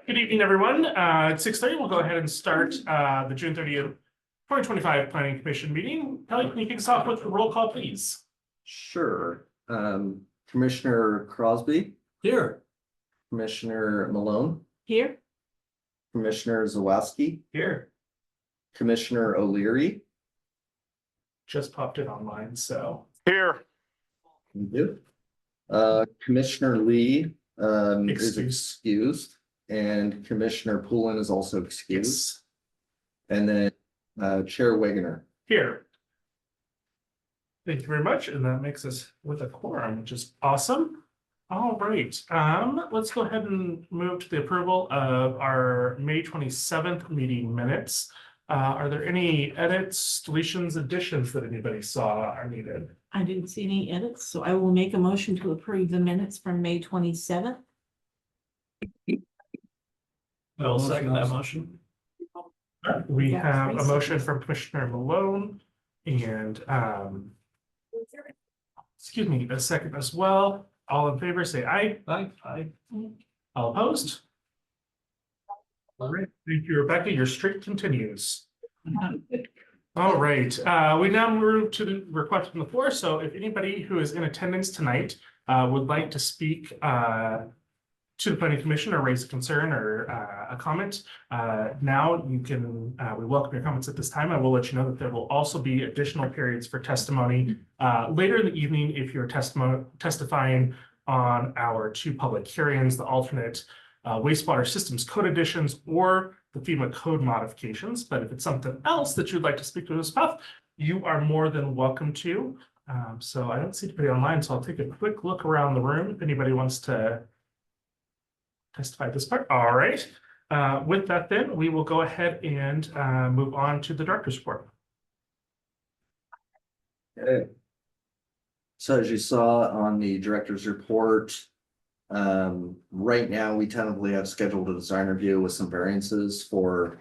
Good evening, everyone. At 6:30, we'll go ahead and start the June 30th, 2025 Planning Commission meeting. Kelly, can you kick us off with the roll call, please? Sure. Commissioner Crosby, Here. Commissioner Malone, Here. Commissioner Zawadzki, Here. Commissioner O'Leary. Just popped in online, so. Here. Thank you. Commissioner Lee is Excused. excused, and Commissioner Poulin is also excused. And then Chair Wegener. Here. Thank you very much, and that makes us with a quorum, which is awesome. All right, let's go ahead and move to the approval of our May 27th meeting minutes. Are there any edits, deletions, additions that anybody saw are needed? I didn't see any edits, so I will make a motion to approve the minutes from May 27th. I'll second that motion. We have a motion from Commissioner Malone and excuse me, a second as well. All in favor, say aye. Aye. Aye. All opposed? All right, thank you, Rebecca. Your streak continues. All right, we now move to the request from the floor. So if anybody who is in attendance tonight would like to speak to the planning commission or raise a concern or a comment, now you can, we welcome your comments at this time. I will let you know that there will also be additional periods for testimony later in the evening if you're testifying on our two public hearings, the alternate wastewater systems code additions or the FEMA code modifications. But if it's something else that you'd like to speak to us about, you are more than welcome to. So I don't see anybody online, so I'll take a quick look around the room if anybody wants to testify this part. All right. With that, then we will go ahead and move on to the director's report. Okay. So as you saw on the director's report, right now we tentatively have scheduled a design review with some variances for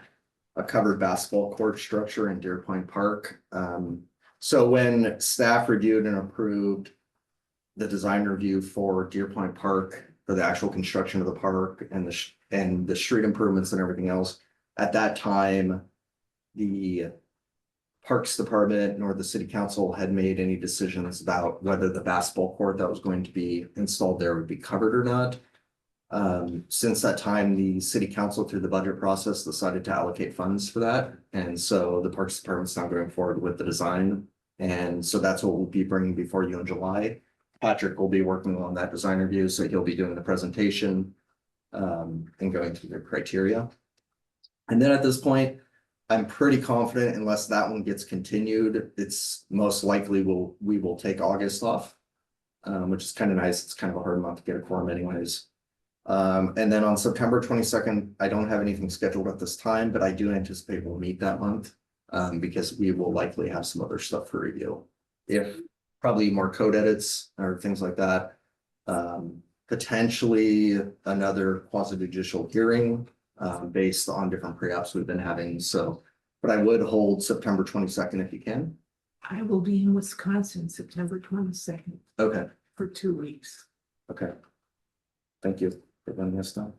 a covered basketball court structure in Deer Point Park. So when staff reviewed and approved the design review for Deer Point Park for the actual construction of the park and the street improvements and everything else, at that time, the Parks Department nor the city council had made any decisions about whether the basketball court that was going to be installed there would be covered or not. Since that time, the city council through the budget process decided to allocate funds for that. And so the Parks Department's now going forward with the design. And so that's what we'll be bringing before you in July. Patrick will be working on that design review, so he'll be doing the presentation and going through the criteria. And then at this point, I'm pretty confident unless that one gets continued, it's most likely we will take August off, which is kind of nice. It's kind of a hard month to get a quorum anyways. And then on September 22nd, I don't have anything scheduled at this time, but I do anticipate we'll meet that month because we will likely have some other stuff for review. If probably more code edits or things like that. Potentially another quasi-judicial hearing based on different pre-apps we've been having. So, but I would hold September 22nd if you can. I will be in Wisconsin September 22nd Okay, for 2 weeks. okay. Thank you for letting us know.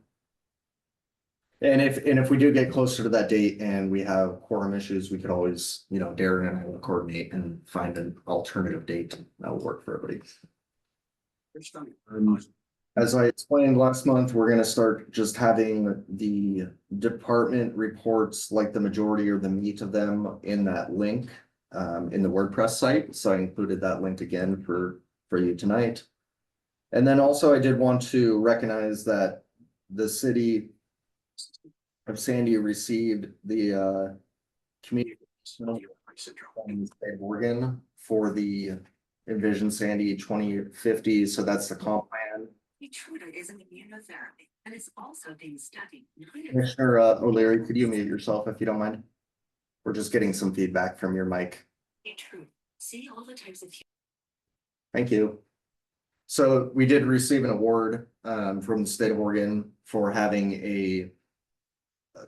And if we do get closer to that date and we have quorum issues, we could always, Darren and I will coordinate and find an alternative date that will work for everybody. As I explained last month, we're going to start just having the department reports, like the majority or the meat of them, in that link in the WordPress site. So I included that link again for you tonight. And then also I did want to recognize that the city of Sandy received the community from the state of Oregon for the Envision Sandy 2050. So that's the comp plan. Keytruda is an immunotherapy and is also being studied. Commissioner O'Leary, could you mute yourself if you don't mind? We're just getting some feedback from your mic. Keytruda. See all the types of. Thank you. So we did receive an award from the state of Oregon for having a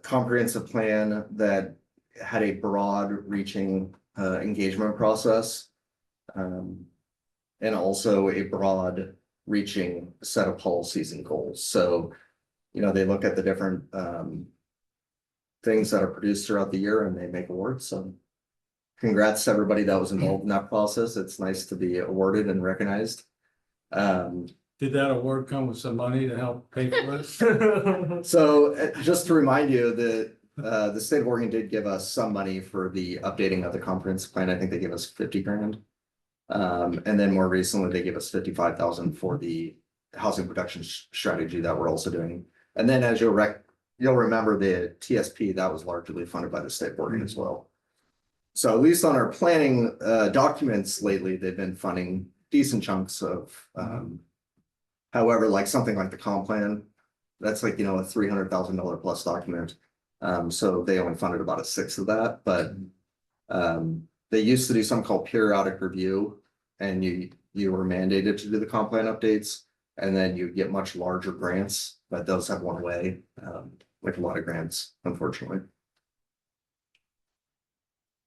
comprehensive plan that had a broad reaching engagement process and also a broad reaching set of policies and goals. So you know, they look at the different things that are produced throughout the year and they make awards, so. Congrats to everybody that was involved in that process. It's nice to be awarded and recognized. Did that award come with some money to help pay for it? So just to remind you that the state of Oregon did give us some money for the updating of the comprehensive plan. I think they gave us 50 grand. And then more recently, they gave us 55,000 for the housing production strategy that we're also doing. And then as you'll remember the TSP that was largely funded by the state of Oregon as well. So at least on our planning documents lately, they've been funding decent chunks of however, like something like the comp plan, that's like, you know, a $300,000 plus document. So they only funded about a sixth of that, but they used to do something called periodic review, and you were mandated to do the comp plan updates, and then you get much larger grants, but those have one way, like a lot of grants, unfortunately.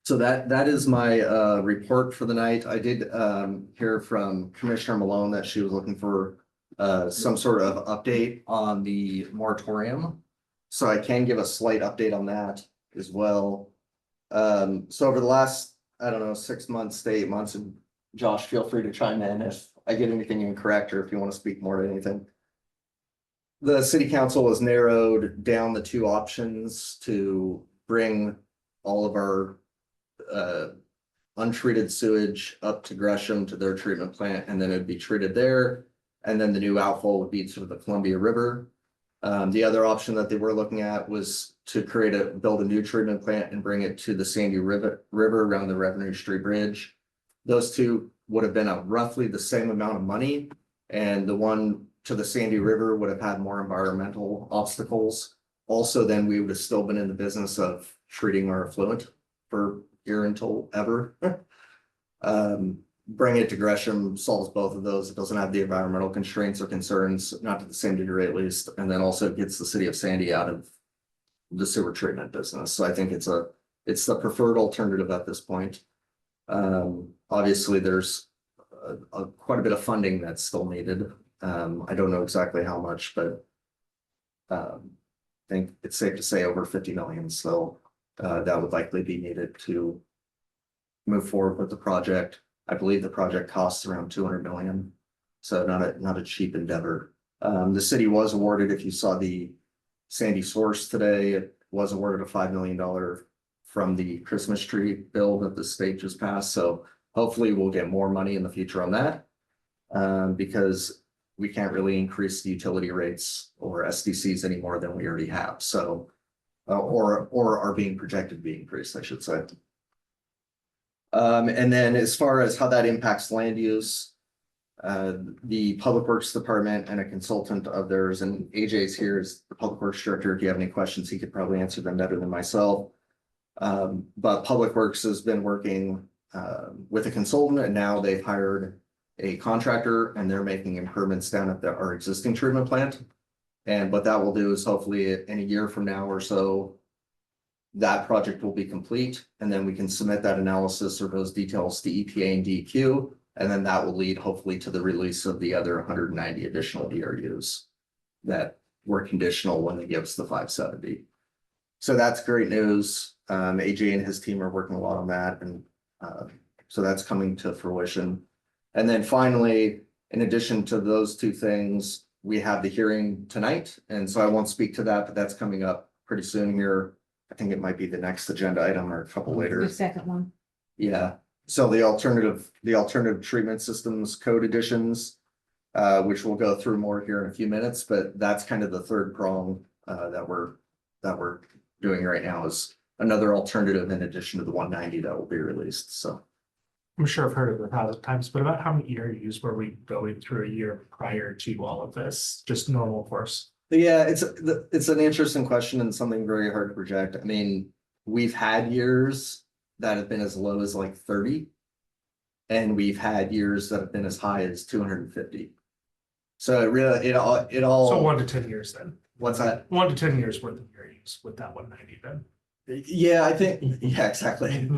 So that is my report for the night. I did hear from Commissioner Malone that she was looking for some sort of update on the moratorium. So I can give a slight update on that as well. So over the last, I don't know, 6 months to 8 months, and Josh, feel free to chime in if I get anything incorrect or if you want to speak more to anything. The city council has narrowed down the two options to bring all of our untreated sewage up to Gresham to their treatment plant, and then it'd be treated there. And then the new outfall would be to the Columbia River. The other option that they were looking at was to build a new treatment plant and bring it to the Sandy River around the Revenue Street Bridge. Those two would have been roughly the same amount of money, and the one to the Sandy River would have had more environmental obstacles. Also, then we would have still been in the business of treating our effluent for here until ever. Bring it to Gresham solves both of those. It doesn't have the environmental constraints or concerns, not to the same degree at least, and then also gets the city of Sandy out of the sewer treatment business. So I think it's the preferred alternative at this point. Obviously, there's quite a bit of funding that's still needed. I don't know exactly how much, but I think it's safe to say over 50 million. So that would likely be needed to move forward with the project. I believe the project costs around 200 million. So not a cheap endeavor. The city was awarded, if you saw the Sandy source today, it was awarded a $5 million from the Christmas tree bill that the state just passed. So hopefully we'll get more money in the future on that. Because we can't really increase the utility rates or SDCs any more than we already have. So or are being projected to be increased, I should say. And then as far as how that impacts land use, the Public Works Department and a consultant of theirs, and AJ's here is the Public Works Director. If you have any questions, he could probably answer them better than myself. But Public Works has been working with a consultant, and now they've hired a contractor, and they're making improvements down at our existing treatment plant. And what that will do is hopefully in a year from now or so, that project will be complete, and then we can submit that analysis or those details to EPA and DEQ, and then that will lead hopefully to the release of the other 190 additional DRUs that were conditional when they give us the 570. So that's great news. AJ and his team are working a lot on that, and so that's coming to fruition. And then finally, in addition to those two things, we have the hearing tonight, and so I won't speak to that, but that's coming up pretty soon here. I think it might be the next agenda item or a couple later. The second one. Yeah, so the alternative treatment systems code additions, which we'll go through more here in a few minutes, but that's kind of the third prong that we're doing right now, is another alternative in addition to the 190 that will be released. So I'm sure I've heard it 1,000 times, but about how many ERUs were we going through a year prior to all of this? Just normal course. yeah, it's an interesting question and something very hard to project. I mean, we've had years that have been as low as like 30, and we've had years that have been as high as 250. So it all. So 1 to 10 years then. What's that? 1 to 10 years worth of ERUs with that 190 then. Yeah, I think, yeah, exactly.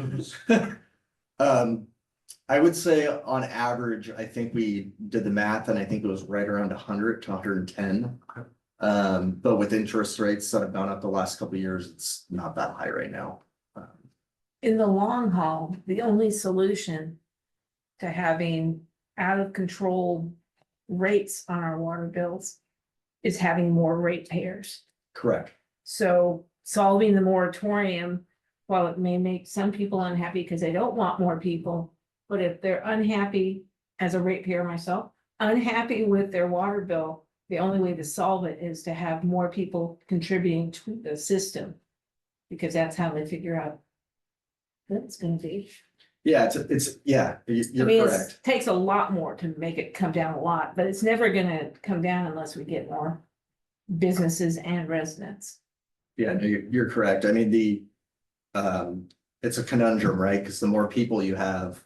I would say on average, I think we did the math, and I think it was right around 100 to 110. Okay. But with interest rates that have gone up the last couple of years, it's not that high right now. In the long haul, the only solution to having out of control rates on our water bills is having more ratepayers. Correct. So solving the moratorium, while it may make some people unhappy because they don't want more people, but if they're unhappy, as a ratepayer myself, unhappy with their water bill, the only way to solve it is to have more people contributing to the system. Because that's how they figure out what it's gonna be. Yeah, yeah, I you're mean, correct. it takes a lot more to make it come down a lot, but it's never gonna come down unless we get more businesses and residents. Yeah, no, you're correct. I mean, it's a conundrum, right? Because the more people you have,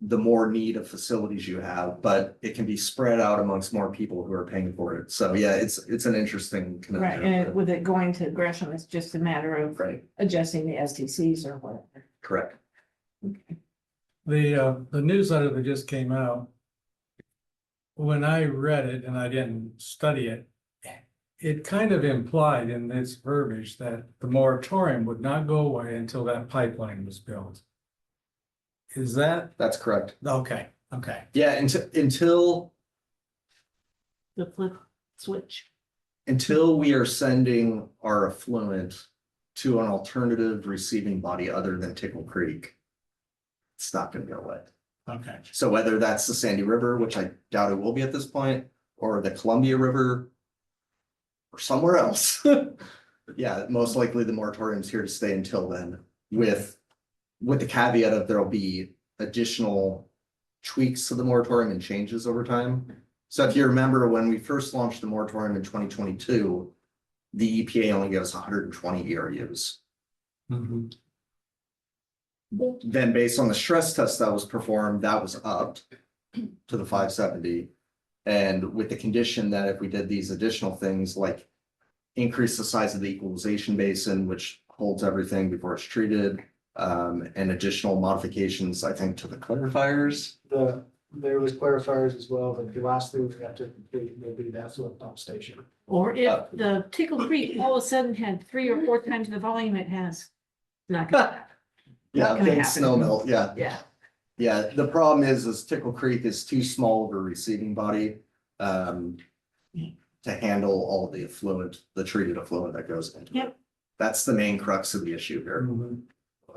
the more need of facilities you have, but it can be spread out amongst more people who are paying for it. So yeah, it's an interesting Right, and conundrum. with it going to Gresham, it's just a matter of Right, adjusting the STCs or whatever. correct. Okay. The newsletter that just came out. When I read it, and I didn't study it, it kind of implied in this verbiage that the moratorium would not go away until that pipeline was built. Is that, That's correct. okay, Yeah, until The flip switch. we are sending our affluent to an alternative receiving body other than Tickle Creek, it's not gonna go away. okay. So whether that's the Sandy River, which I doubt it will be at this point, or the Columbia River, or somewhere else. Yeah, most likely the moratorium's here to stay until then, with the caveat of there'll be additional tweaks to the moratorium and changes over time. So if you remember, when we first launched the moratorium in 2022, the EPA only gave us 120 ERUs. Mhm. Then based on the stress test that was performed, that was upped to the 570. And with the condition that if we did these additional things like increase the size of the equalization basin, which holds everything before it's treated, and additional modifications, I think, to the clarifiers. There was clarifiers as well, but the last thing we have to complete will be the effluent pump station. Or if the Tickle Creek all of a sudden had 3 or 4 times the volume it has. Not gonna happen. Yeah, gonna big happen. snow melt, yeah. Yeah, Yeah, the problem is Tickle Creek is too small of a receiving body. To handle all of the affluent, the treated affluent that goes into it. Yep. That's the main crux of the issue here.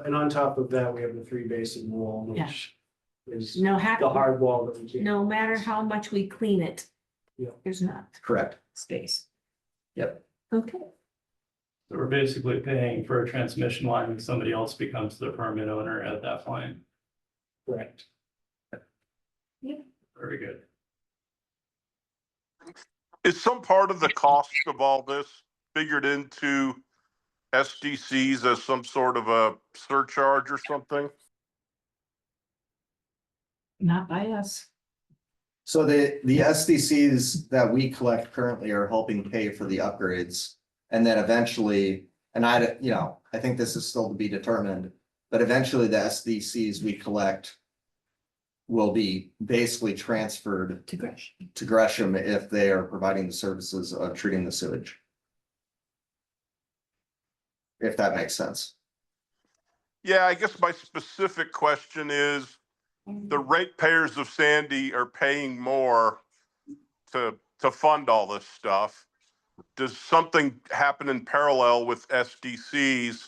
And on top of that, we have the 3 basin wall, Yeah. which is no the hard wall that we can't. no matter how much we clean it. Yeah. There's not Correct. space. Yep. Okay, So we're basically paying for a transmission line and somebody else becomes the permit owner at that point. Correct. Very good. Is some part of the cost of all this figured into SDCs as some sort of a surcharge or something? not by us. So the SDCs that we collect currently are helping pay for the upgrades. And then eventually, and I think this is still to be determined, but eventually the SDCs we collect will be basically transferred To Gresham. to Gresham if they are providing the services of treating the sewage. If that makes sense. Yeah, I guess my specific question is, the ratepayers of Sandy are paying more to fund all this stuff. Does something happen in parallel with SDCs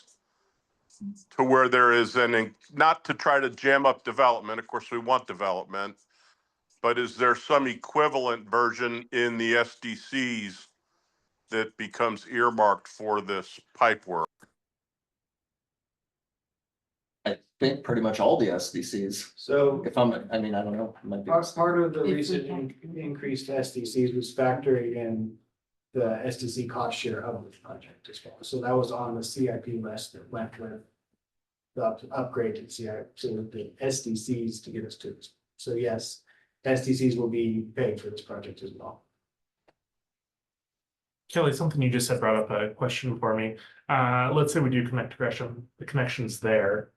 to where there is not to try to jam up development, of course, we want development, but is there some equivalent version in the SDCs that becomes earmarked for this pipe work? I think pretty much all the SDCs, So I don't know. might be- part of the we recent can- increase to SDCs was factoring in the SDC cost share of the project as well. So that was on the CIP list that went with the upgrade to CIP, so the SDCs to get us to this. So yes, SDCs will be paid for this project as well. Kelly, something you just said brought up a question for me. Let's say we do connect to Gresham, the connection's there.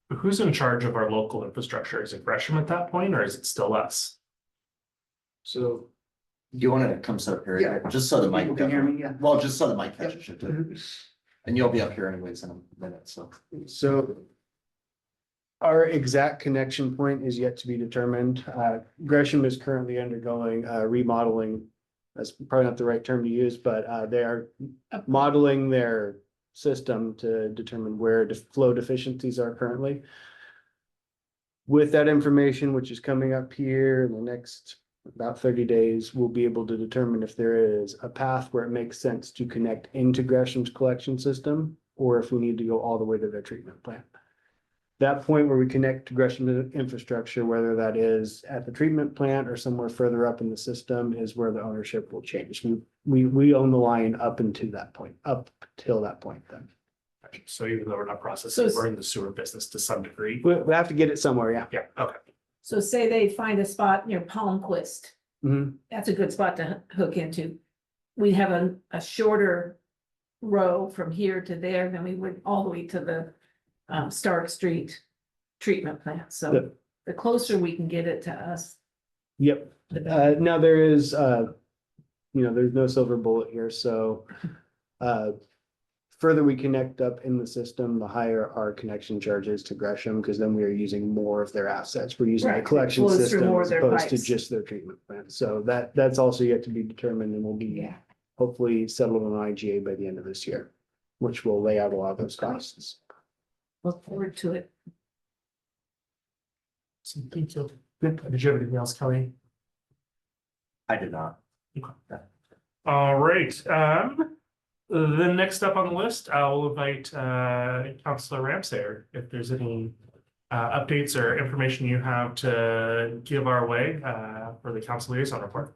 But who's in charge of our local infrastructure? Is it Gresham at that point, or is it still us? So Do you want to come sit up here? Yeah. Just so the mic. People can hear me, yeah. Well, just so the mic catches you too. And you'll be up here anyways in a minute, so. So our exact connection point is yet to be determined. Gresham is currently undergoing remodeling. That's probably not the right term to use, but they are modeling their system to determine where the flow deficiencies are currently. With that information, which is coming up here in the next about 30 days, we'll be able to determine if there is a path where it makes sense to connect into Gresham's collection system, or if we need to go all the way to their treatment plant. That point where we connect to Gresham infrastructure, whether that is at the treatment plant or somewhere further up in the system, is where the ownership will change. We own the line up until that point, up till that point then. So even though we're not processing, So- we're in the sewer business to some degree. We have to get it somewhere, yeah. Yeah, okay. So say they find a spot near Palmquist, Mhm. that's a good spot to hook into. We have a shorter row from here to there than we would all the way to the Stark Street treatment plant, so Yep. the closer we can get it to us. Yep. Now there is, there's no silver bullet here, so further we connect up in the system, the higher our connection charges to Gresham, because then we are using more of their assets. We're using Right, a it collection flows through system more of as their opposed to pipes. just their treatment plant. So that's also yet to be determined and will be Yeah. hopefully settled on IGA by the end of this year, which will lay out a lot of those costs. Look forward to it. So thank you. Did you have anything else, Kelly? I did not. All right, the next up on the list, I'll invite Councilor Ramsayer, if there's any updates or information you have to give our way for the council liaison report.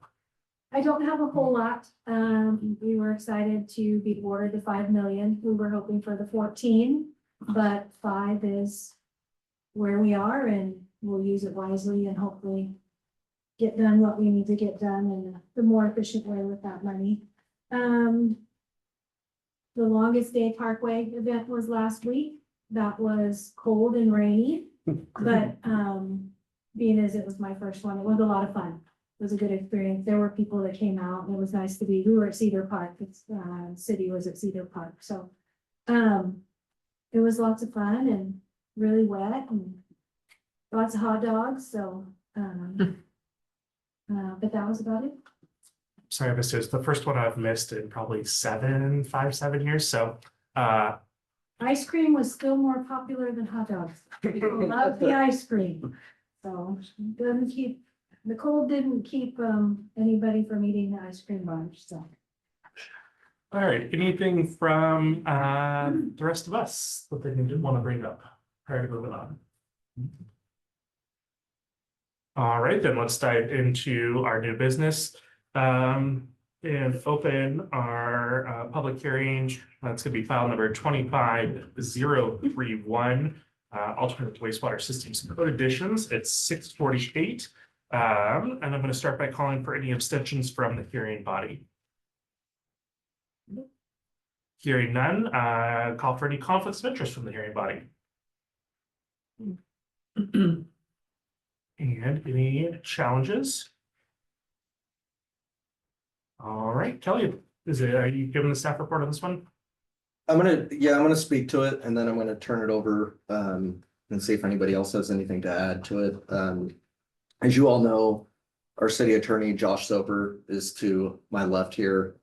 I don't have a whole lot. We were excited to be awarded the 5 million. We were hoping for the 14, but 5 is where we are, and we'll use it wisely and hopefully get done what we need to get done in the more efficient way with that money. The longest day Parkway event was last week. That was cold and rainy, but being as it was my first one, it was a lot of fun. It was a good experience. There were people that came out and it was nice to be, we were at Cedar Park. It's city was at Cedar Park, so. It was lots of fun and really wet and lots of hot dogs, so. But that was about it. Sorry, I missed it. It's the first one I've missed in probably 7 years, so Ice cream was still more popular than hot dogs. People love the ice cream. So the cold didn't keep anybody from eating the ice cream bunch, so. all right, anything from the rest of us that they didn't want to bring up prior to moving on? All right, then let's dive into our new business and open our public hearing. That's gonna be file number 25031, alternate wastewater systems code additions. It's 6:48. And I'm gonna start by calling for any abstentions from the hearing body. Hearing none, call for any conflicts of interest from the hearing body. And any challenges? All right, Kelly, are you giving the staff report on this one? I'm gonna speak to it and then I'm gonna turn it over and see if anybody else has anything to add to it. As you all know, our city attorney, Josh Soper, is to my left here.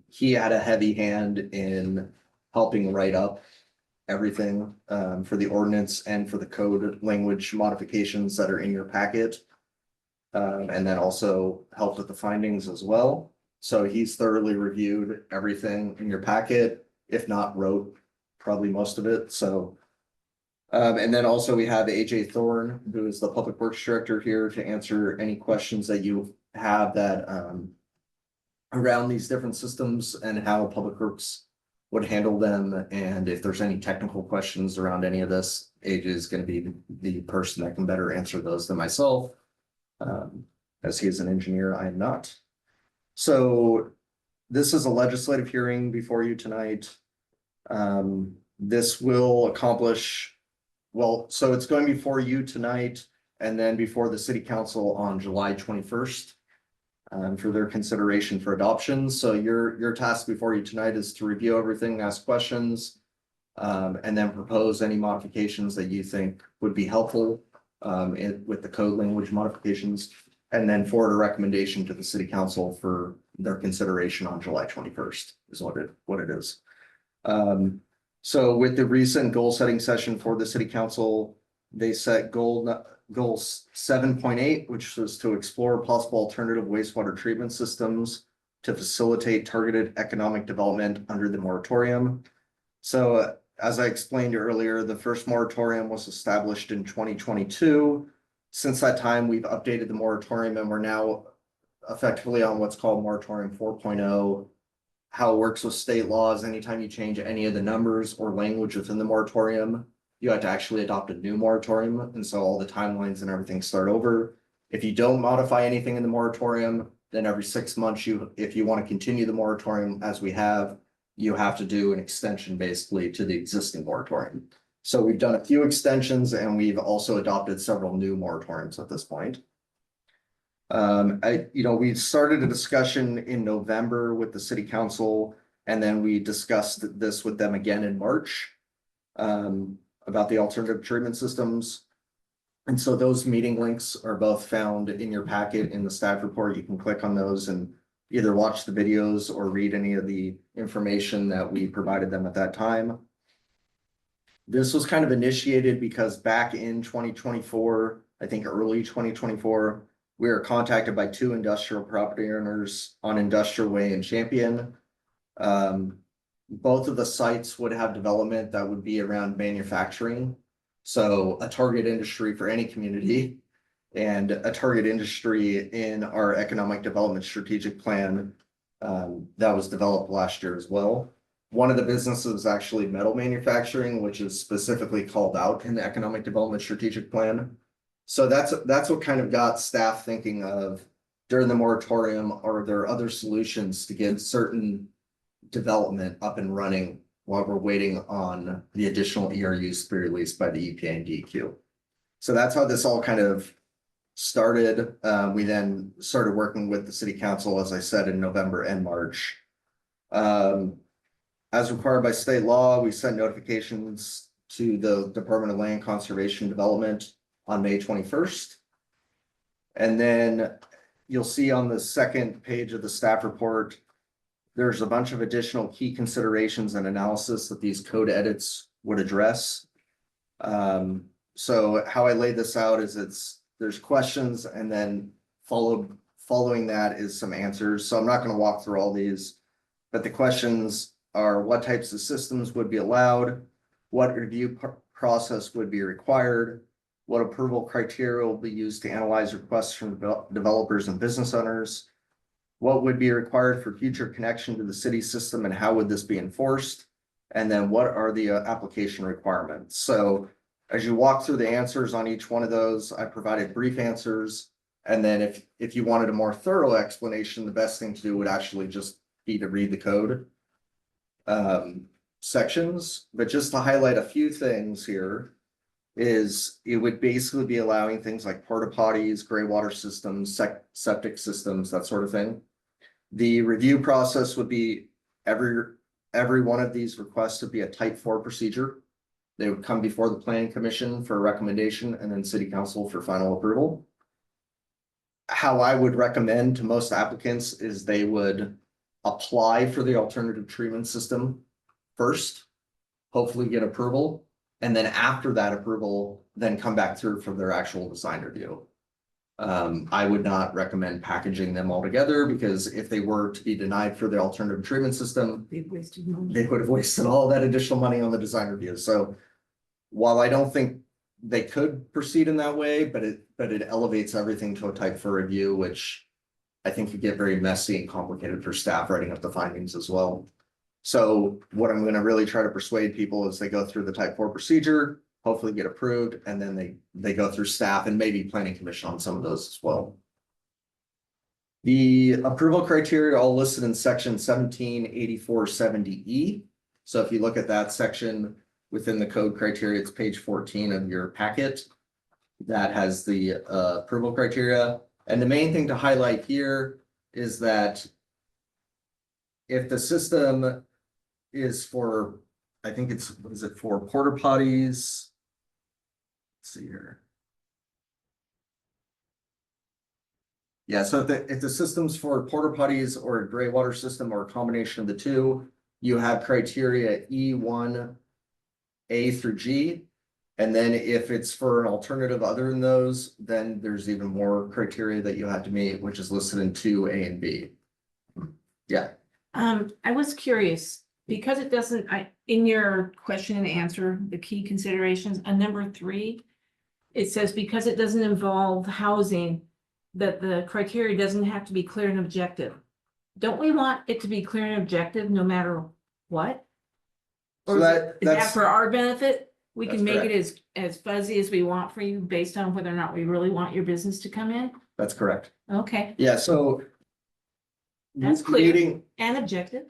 He had a heavy hand in helping write up everything for the ordinance and for the code language modifications that are in your packet. And then also helped with the findings as well. So he's thoroughly reviewed everything in your packet, if not wrote probably most of it, so. And then also we have AJ Thorne, who is the Public Works Director here to answer any questions that you have that around these different systems and how Public Works would handle them. And if there's any technical questions around any of this, AJ is going to be the person that can better answer those than myself. As he is an engineer, I am not. So this is a legislative hearing before you tonight. This will accomplish, well, so it's going before you tonight and then before the city council on July 21st. for their consideration for adoption. So your task before you tonight is to review everything, ask questions, and then propose any modifications that you think would be helpful with the code language modifications, and then forward a recommendation to the city council for their consideration on July 21st is what it is. So with the recent goal setting session for the city council, they set goal 7.8, which was to explore possible alternative wastewater treatment systems to facilitate targeted economic development under the moratorium. So as I explained earlier, the first moratorium was established in 2022. Since that time, we've updated the moratorium and we're now effectively on what's called moratorium 4.0. How it works with state laws, anytime you change any of the numbers or language within the moratorium, you have to actually adopt a new moratorium. And so all the timelines and everything start over. If you don't modify anything in the moratorium, then every 6 months, if you want to continue the moratorium as we have, you have to do an extension basically to the existing moratorium. So we've done a few extensions and we've also adopted several new moratoriums at this point. We started a discussion in November with the city council, and then we discussed this with them again in March about the alternative treatment systems. And so those meeting links are both found in your packet in the staff report. You can click on those and either watch the videos or read any of the information that we provided them at that time. This was kind of initiated because back in 2024, I think early 2024, we were contacted by 2 industrial property owners on Industrial Way in Champion. Both of the sites would have development that would be around manufacturing. So a target industry for any community and a target industry in our economic development strategic plan that was developed last year as well. One of the businesses is actually metal manufacturing, which is specifically called out in the economic development strategic plan. So that's what kind of got staff thinking of during the moratorium, are there other solutions to get certain development up and running while we're waiting on the additional ERUs to be released by the EPA and DEQ. So that's how this all kind of started. We then started working with the city council, as I said, in November and March. As required by state law, we sent notifications to the Department of Land Conservation Development on May 21st. And then you'll see on the second page of the staff report, there's a bunch of additional key considerations and analysis that these code edits would address. So how I laid this out is there's questions and then following that is some answers. So I'm not going to walk through all these, but the questions are: what types of systems would be allowed? What review process would be required? What approval criteria will be used to analyze requests from developers and business owners? What would be required for future connection to the city system and how would this be enforced? And then what are the application requirements? So as you walk through the answers on each one of those, I provided brief answers. And then if you wanted a more thorough explanation, the best thing to do would actually just be to read the code sections. But just to highlight a few things here, is it would basically be allowing things like porta potties, gray water systems, septic systems, that sort of thing. The review process would be every one of these requests would be a type 4 procedure. They would come before the planning commission for a recommendation and then city council for final approval. How I would recommend to most applicants is they would apply for the alternative treatment system first, hopefully get approval. And then after that approval, then come back through for their actual design review. I would not recommend packaging them all together, because if they were to be denied for the alternative treatment system, They've wasted money. they would have wasted all that additional money on the design review. So while I don't think they could proceed in that way, but it elevates everything to a type 4 review, which I think could get very messy and complicated for staff writing up the findings as well. So what I'm going to really try to persuade people is they go through the type 4 procedure, hopefully get approved, and then they go through staff and maybe planning commission on some of those as well. The approval criteria are all listed in section 178470E. So if you look at that section within the code criteria, it's page 14 of your packet that has the approval criteria. And the main thing to highlight here is that if the system is for, I think it's, what is it for porta potties? Let's see here. Yeah, so if the system's for porta potties or a gray water system or a combination of the two, you have criteria E1, A through G. And then if it's for an alternative other than those, then there's even more criteria that you have to meet, which is listed in 2A and B. Yeah, I was curious, because it doesn't, in your question and answer, the key considerations, on number 3. It says because it doesn't involve housing, that the criteria doesn't have to be clear and objective. Don't we want it to be clear and objective no matter what? So Or is that- it- is that that's- for our benefit? We can That's make it as fuzzy as we want for you based on whether or not we really want your business to come in? that's correct. Okay, Yeah, so. That's clear. Meeting, and objective.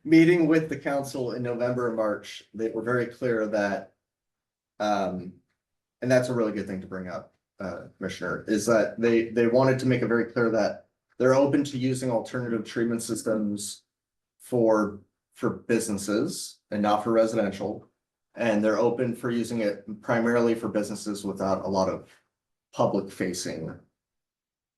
meeting with the council in November and March, they were very clear that. And that's a really good thing to bring up, Commissioner, is that they wanted to make it very clear that they're open to using alternative treatment systems for businesses and not for residential. And they're open for using it primarily for businesses without a lot of public facing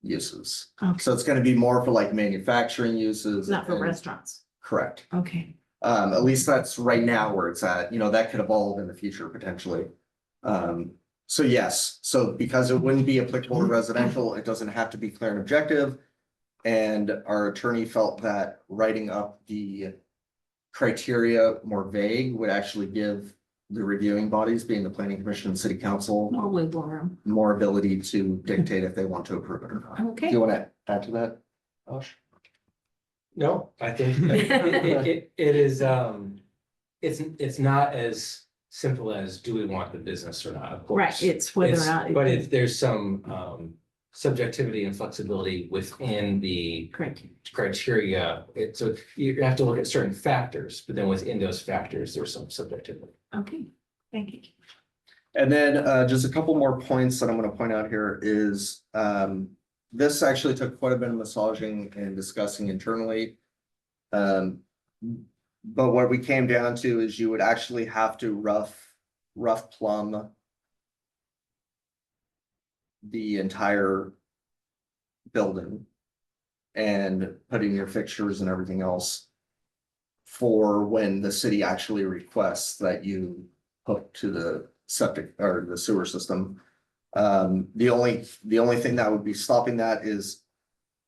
uses. Okay. So it's gonna be more for like manufacturing uses. Not for and- restaurants. Correct. Okay. At least that's right now where it's at, that could evolve in the future potentially. So yes, so because it wouldn't be applicable to residential, it doesn't have to be clear and objective. And our attorney felt that writing up the criteria more vague would actually give the reviewing bodies, being the planning commission and city council, More wiggle room. more ability to dictate if they want to approve it or not. Do Okay. you want to add to that, Josh? No, I think it is, it's not as simple as do we want the business or not, of course. Right, it's whether or It's- not. But if there's some subjectivity and flexibility within the Correct. criteria, so you have to look at certain factors, but then within those factors, there's some subjectivity. Okay, thank you. And then just a couple more points that I'm gonna point out here is this actually took quite a bit of massaging and discussing internally. But what we came down to is you would actually have to rough plumb the entire building and putting your fixtures and everything else for when the city actually requests that you hook to the septic or the sewer system. The only thing that would be stopping that is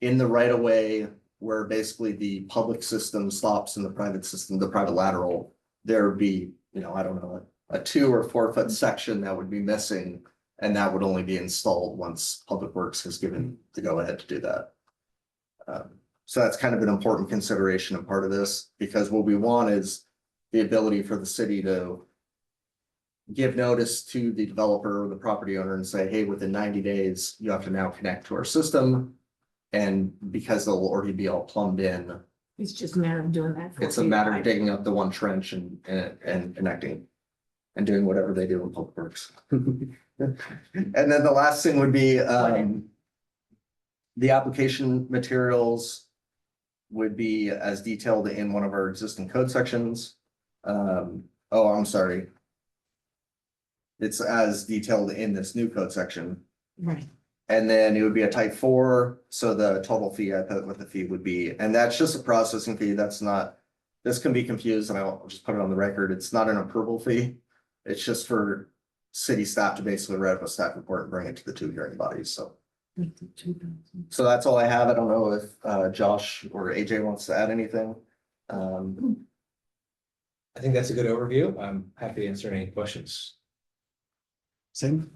in the right of way where basically the public system stops and the private system, the private lateral, there would be, I don't know, a 2 or 4 foot section that would be missing. And that would only be installed once Public Works has given the go ahead to do that. So that's kind of an important consideration and part of this, because what we want is the ability for the city to give notice to the developer or the property owner and say, hey, within 90 days, you have to now connect to our system. And because they'll already be all plumbed in, It's just a matter of doing that. it's a matter of digging up the one trench and connecting and doing whatever they do in Public Works. And then the last thing would be, the application materials would be as detailed in one of our existing code sections. I'm sorry. It's as detailed in this new code section. Right. And then it would be a type 4, so the total fee, I put what the fee would be, and that's just a processing fee, that's not. This can be confused, and I'll just put it on the record, it's not an approval fee. It's just for city staff to basically write up a staff report and bring it to the 2 hearing bodies, so. So that's all I have, I don't know if Josh or AJ wants to add anything. I think that's a good overview. I'm happy to answer any questions. Same.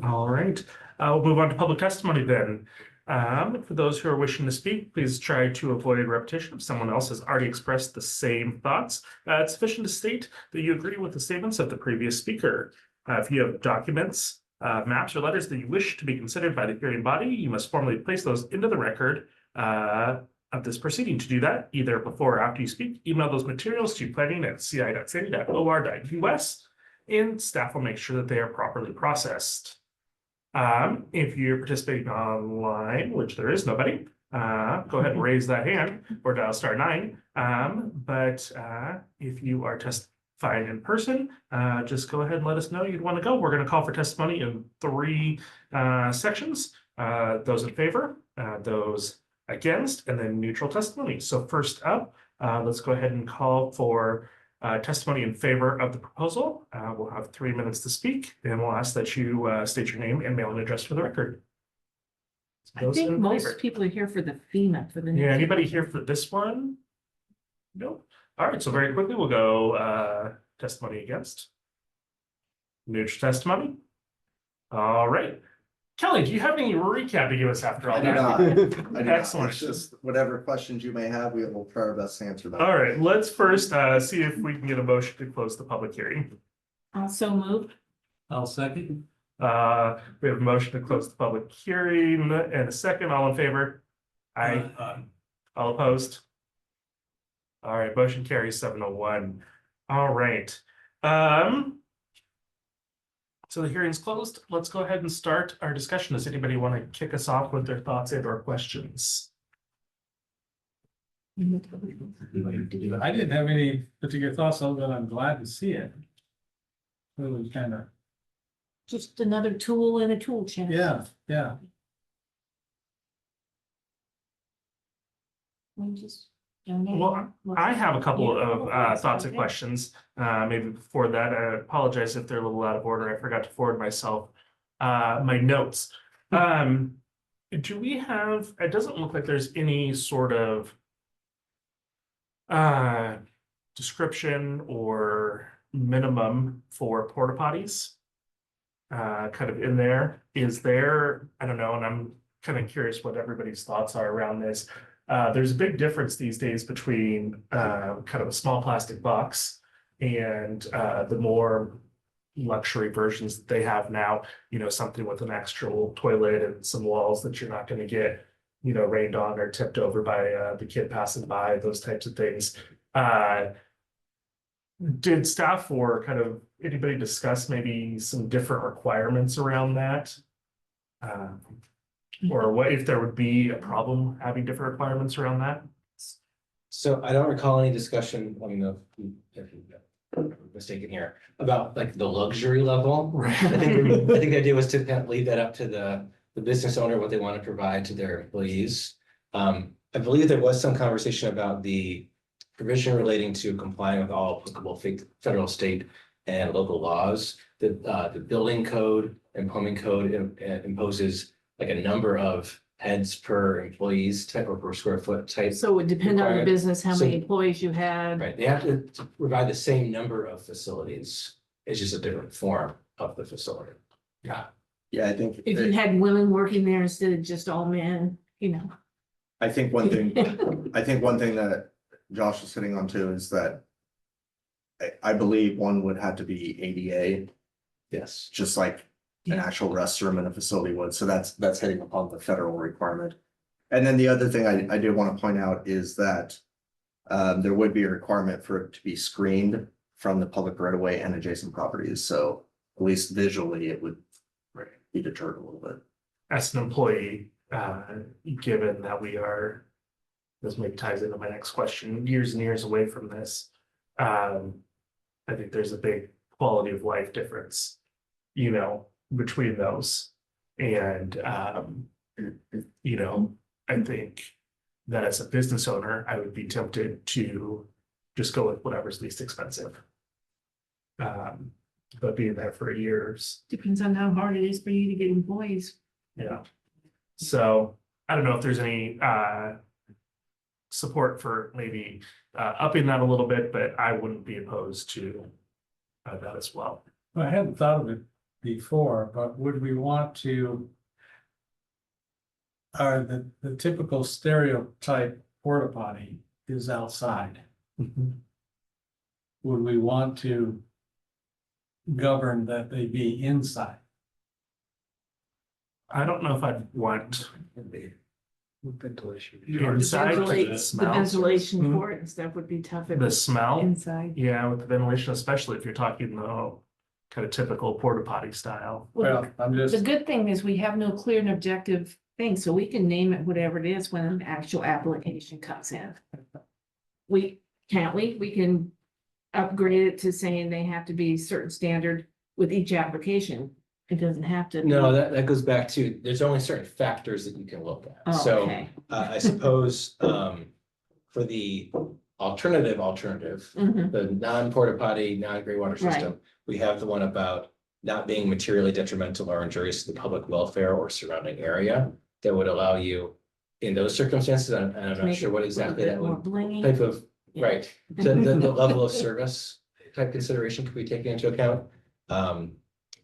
All right, we'll move on to public testimony then. For those who are wishing to speak, please try to avoid repetition if someone else has already expressed the same thoughts. It's sufficient to state that you agree with the statements of the previous speaker. If you have documents, maps, or letters that you wish to be considered by the hearing body, you must formally place those into the record of this proceeding. To do that, either before or after you speak, email those materials to planning@ci.sandy.or.us. And staff will make sure that they are properly processed. If you're participating online, which there is nobody, go ahead and raise that hand or dial *9. But if you are testifying in person, just go ahead and let us know you'd want to go. We're going to call for testimony in 3 sections. Those in favor, those against, and then neutral testimony. So first up, let's go ahead and call for testimony in favor of the proposal. We'll have 3 minutes to speak, and we'll ask that you state your name and mailing address for the record. I Those think in most favor. people are here for the FEMA for the. Yeah, anybody here for this one? Nope. All right, so very quickly, we'll go testimony against. Neutral testimony. All right. Kelly, do you have any recap to give us after all I do that? not. I do not. Excellent. It's just whatever questions you may have, we will try our best to answer them. All right, let's first see if we can get a motion to close the public hearing. Also moved. I'll second. We have a motion to close the public hearing and a second. All in favor? Aye. All opposed? All right, motion carries 7-1. All right. So the hearing's closed. Let's go ahead and start our discussion. Does anybody want to kick us off with their thoughts and or questions? I didn't have any particular thoughts, other than I'm glad to see it. It was kind of, Just another tool in a tool chest. yeah. Well, I have a couple of thoughts and questions. Maybe before that, I apologize if they're a little out of order. I forgot to forward myself my notes. Do we have, it doesn't look like there's any sort of description or minimum for porta potties kind of in there. Is there, I don't know, and I'm kind of curious what everybody's thoughts are around this. There's a big difference these days between kind of a small plastic box and the more luxury versions that they have now, you know, something with an actual toilet and some walls that you're not going to get, you know, rained on or tipped over by the kid passing by, those types of things. Did staff or kind of anybody discuss maybe some different requirements around that? Or what if there would be a problem having different requirements around that? So I don't recall any discussion, let me know if I'm mistaken here, about like the luxury level. I think the idea was to kind of leave that up to the business owner, what they want to provide to their employees. I believe there was some conversation about the provision relating to complying with all applicable federal, state, and local laws. The building code and plumbing code imposes like a number of heads per employees type or per square foot type. So it would depend on the required. business, how many So- employees you had. Right, they have to provide the same number of facilities. It's just a different form of the facility. Yeah. Yeah, I think, If you had women working there instead of just all men, you know. I think one thing that Josh is hitting on too is that I believe one would have to be ADA, Yes. just like an Yeah. actual restroom in a facility would. So that's hitting upon the federal requirement. And then the other thing I do want to point out is that there would be a requirement for it to be screened from the public right of way and adjacent properties. So at least visually, it would be deterred a little bit. As an employee, given that we are, this maybe ties into my next question, years and years away from this. I think there's a big quality of life difference, you know, between those. And, you know, I think that as a business owner, I would be tempted to just go with whatever's least expensive. But being there for years, Depends on how hard it is for you to get employees. yeah. So I don't know if there's any support for maybe upping that a little bit, but I wouldn't be opposed to that as well. I hadn't thought of it before, but would we want to? The typical stereotype porta potty is outside. Would we want to govern that they be inside? I don't know if I'd want Ventilation. inside but the The smell. ventilation Mhm. for it and stuff would be tough. if The it's smell, Inside. yeah, with the ventilation, especially if you're talking the kind of typical porta potty style. Well, Well, I'm the just, good thing is we have no clear and objective thing, so we can name it whatever it is when an actual application comes in. Can't we? We can upgrade it to saying they have to be certain standard with each application. It doesn't have to. No, be- that goes back to, there's only certain factors that you can look at. Oh, So okay. I suppose for the alternative, Mhm. the non-porta potty, non-gray water system, we have the one about not being materially detrimental or injurious to the public welfare or surrounding area that would allow you in those circumstances, and I'm not Make sure it what a exactly little that bit would more blingy. type of, Yeah. right, the level of service type consideration could be taken into account.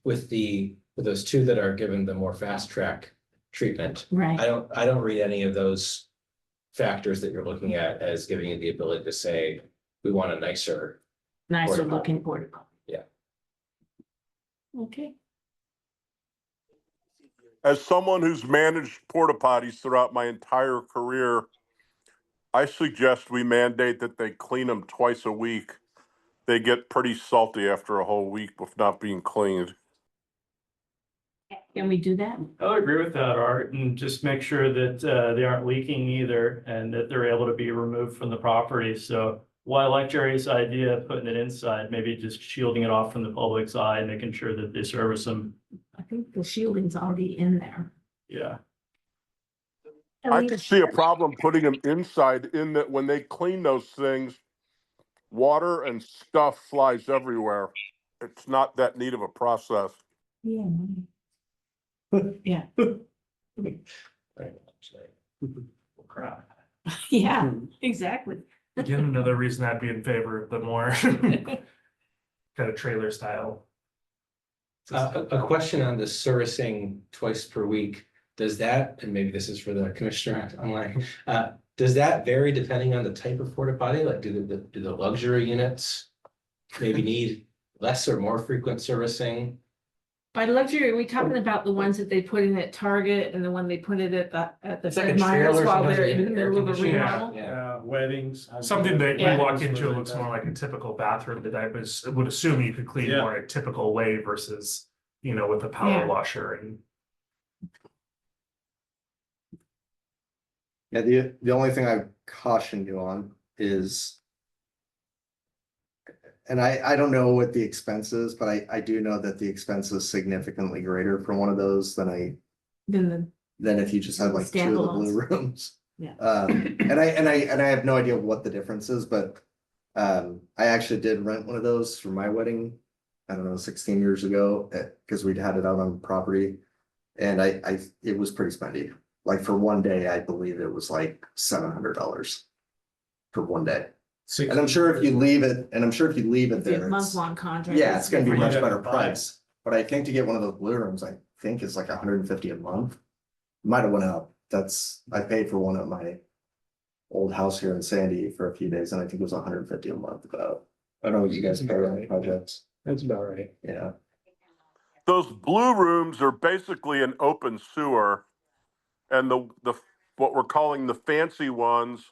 With those two that are given the more fast track treatment, Right, I don't read any of those factors that you're looking at as giving you the ability to say, we want a nicer. nicer porta potty. looking porta potty. Yeah. Okay. As someone who's managed porta potties throughout my entire career, I suggest we mandate that they clean them twice a week. They get pretty salty after a whole week of not being cleaned. Can we do that? I would agree with that, Art, and just make sure that they aren't leaking either and that they're able to be removed from the property. So while I like Jerry's idea of putting it inside, maybe just shielding it off from the public's eye, making sure that they service them. I think the shielding's already in there. Yeah. I could see a problem putting them inside in that when they clean those things, water and stuff flies everywhere. It's not that neat of a process. Yeah. Yeah, Crap. yeah, exactly. Again, another reason I'd be in favor of the more kind of trailer style. A question on the servicing twice per week, does that, and maybe this is for the commissioner online, does that vary depending on the type of porta potty? Like, do the luxury units maybe need less or more frequent servicing? By luxury, are we talking about the ones that they put in at Target and the one they put it at the It's like Fred a Meyer's trailer, while sometimes they're you in the get air middle of a conditioning. remodel? Yeah. Weddings. Something that Yeah. you walk into looks more like a typical bathroom that I would assume you could clean Yeah. more a typical way versus, with a power Yeah. washer and. Yeah, the only thing I caution you on is. And I don't know what the expense is, but I do know that the expense is significantly greater for one of those than Then if you just had like two of the blue Standalones. rooms. Yeah. And I have no idea what the difference is, but I actually did rent one of those for my wedding. I don't know, 16 years ago, because we'd had it out on property. And it was pretty spendy. Like for one day, I believe it was like $700 for one day. And I'm sure if you leave it, the there, it's, month-long contract. yeah, is it's gonna be different. much better buy it. price. But I think to get one of those blue rooms, I think it's like 150 a month. Might have went up. I paid for one at my old house here in Sandy for a few days, and I think it was 150 a month about. I don't know what you guys pay on projects. That's about right. Yeah. Those blue rooms are basically an open sewer. And what we're calling the fancy ones,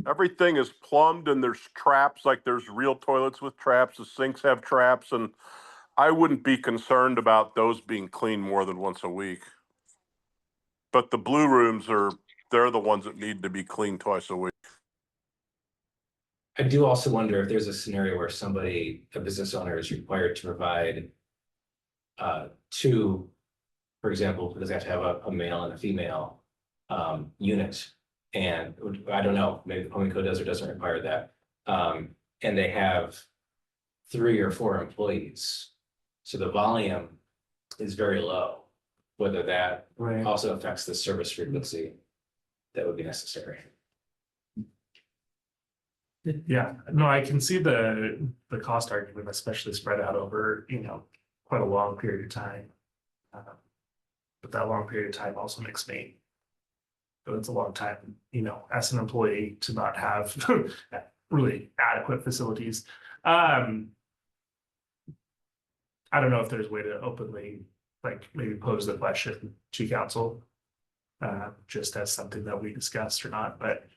everything is plumbed and there's traps, like there's real toilets with traps, the sinks have traps, and I wouldn't be concerned about those being cleaned more than once a week. But the blue rooms they're the ones that need to be cleaned twice a week. I do also wonder if there's a scenario where a business owner is required to provide two, for example, because they have to have a male and a female unit. And I don't know, maybe the plumbing code does or doesn't require that. And they have 3 or 4 employees. So the volume is very low, whether that Right. also affects the service frequency that would be necessary. Yeah, no, I can see the cost argument, especially spread out over, quite a long period of time. But that long period of time also makes me. But it's a long time, as an employee to not have really adequate facilities. I don't know if there's a way to openly, like, maybe pose the question to council. Just as something that we discussed or not, but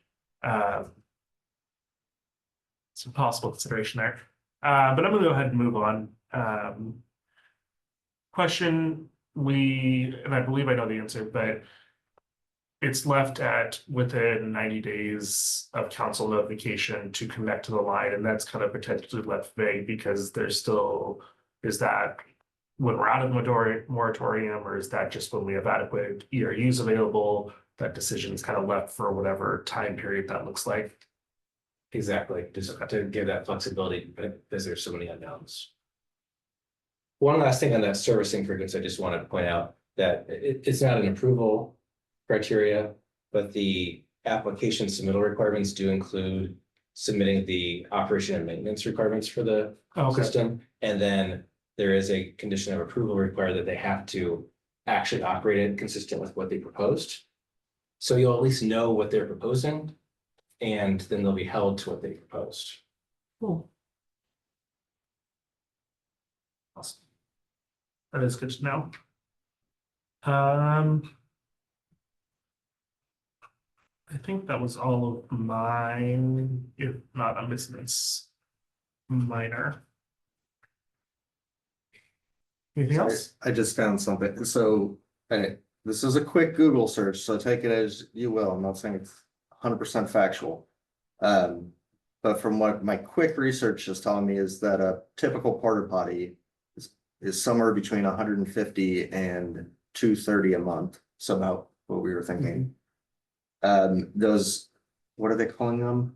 some possible consideration there. But I'm gonna go ahead and move on. Question, and I believe I know the answer, but it's left at within 90 days of council notification to connect to the line, and that's kind of potentially left vague because there's still, is that when we're out of the moratorium, or is that just when we have adequate ERUs available? That decision is kind of left for whatever time period that looks like. Exactly, just to give that flexibility, but because there's so many unknowns. One last thing on that servicing frequency, I just wanted to point out that it's not an approval criteria, but the application submittal requirements do include submitting the operation and maintenance requirements for the Okay, system. And then there is a condition of approval required that they have to actually operate it consistent with what they proposed. So you'll at least know what they're proposing, and then they'll be held to what they proposed. Cool. awesome. That is good to know. I think that was all of mine, if not, I'm missing this minor. Anything else? I just found something, so, this is a quick Google search, so take it as you will, I'm not saying it's 100% factual. But from what my quick research is telling me is that a typical porta potty is somewhere between 150 and 230 a month, so about what we were thinking. Those, what are they calling them?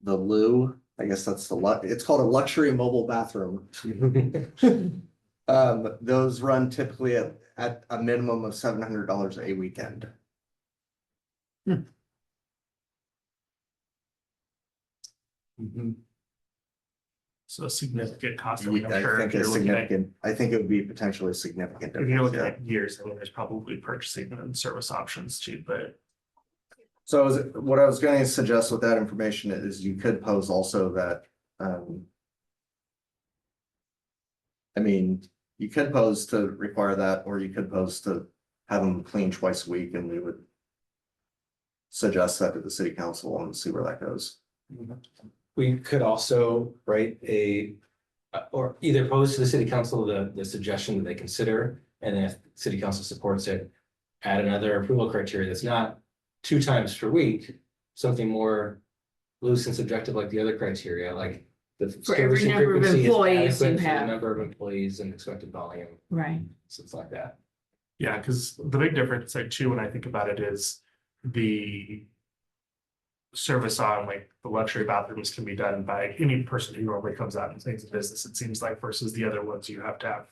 The loo, I guess that's it's called a luxury mobile bathroom. Those run typically at a minimum of $700 a weekend. So a significant cost. I mean, I'm I sure think if it's you're looking at, significant, I think it would be potentially significant. if you're looking difference, at years, I mean, there's probably purchasing and service options too, but. So what I was going to suggest with that information is you could pose also that, I mean, you could pose to require that, or you could pose to have them clean twice a week, and we would suggest that to the city council and see where that goes. We could also write or either pose to the city council the suggestion that they consider, and then if city council supports it, add another approval criteria that's not 2 times per week, something more loose and subjective like the other criteria, like the For every servicing number of frequency is employees you adequate for the have. number of employees and expected volume, Right. stuff like that. Yeah, because the big difference, like too, when I think about it, is the service on like the luxury bathrooms can be done by any person who normally comes out and takes a business, it seems like, versus the other ones you have to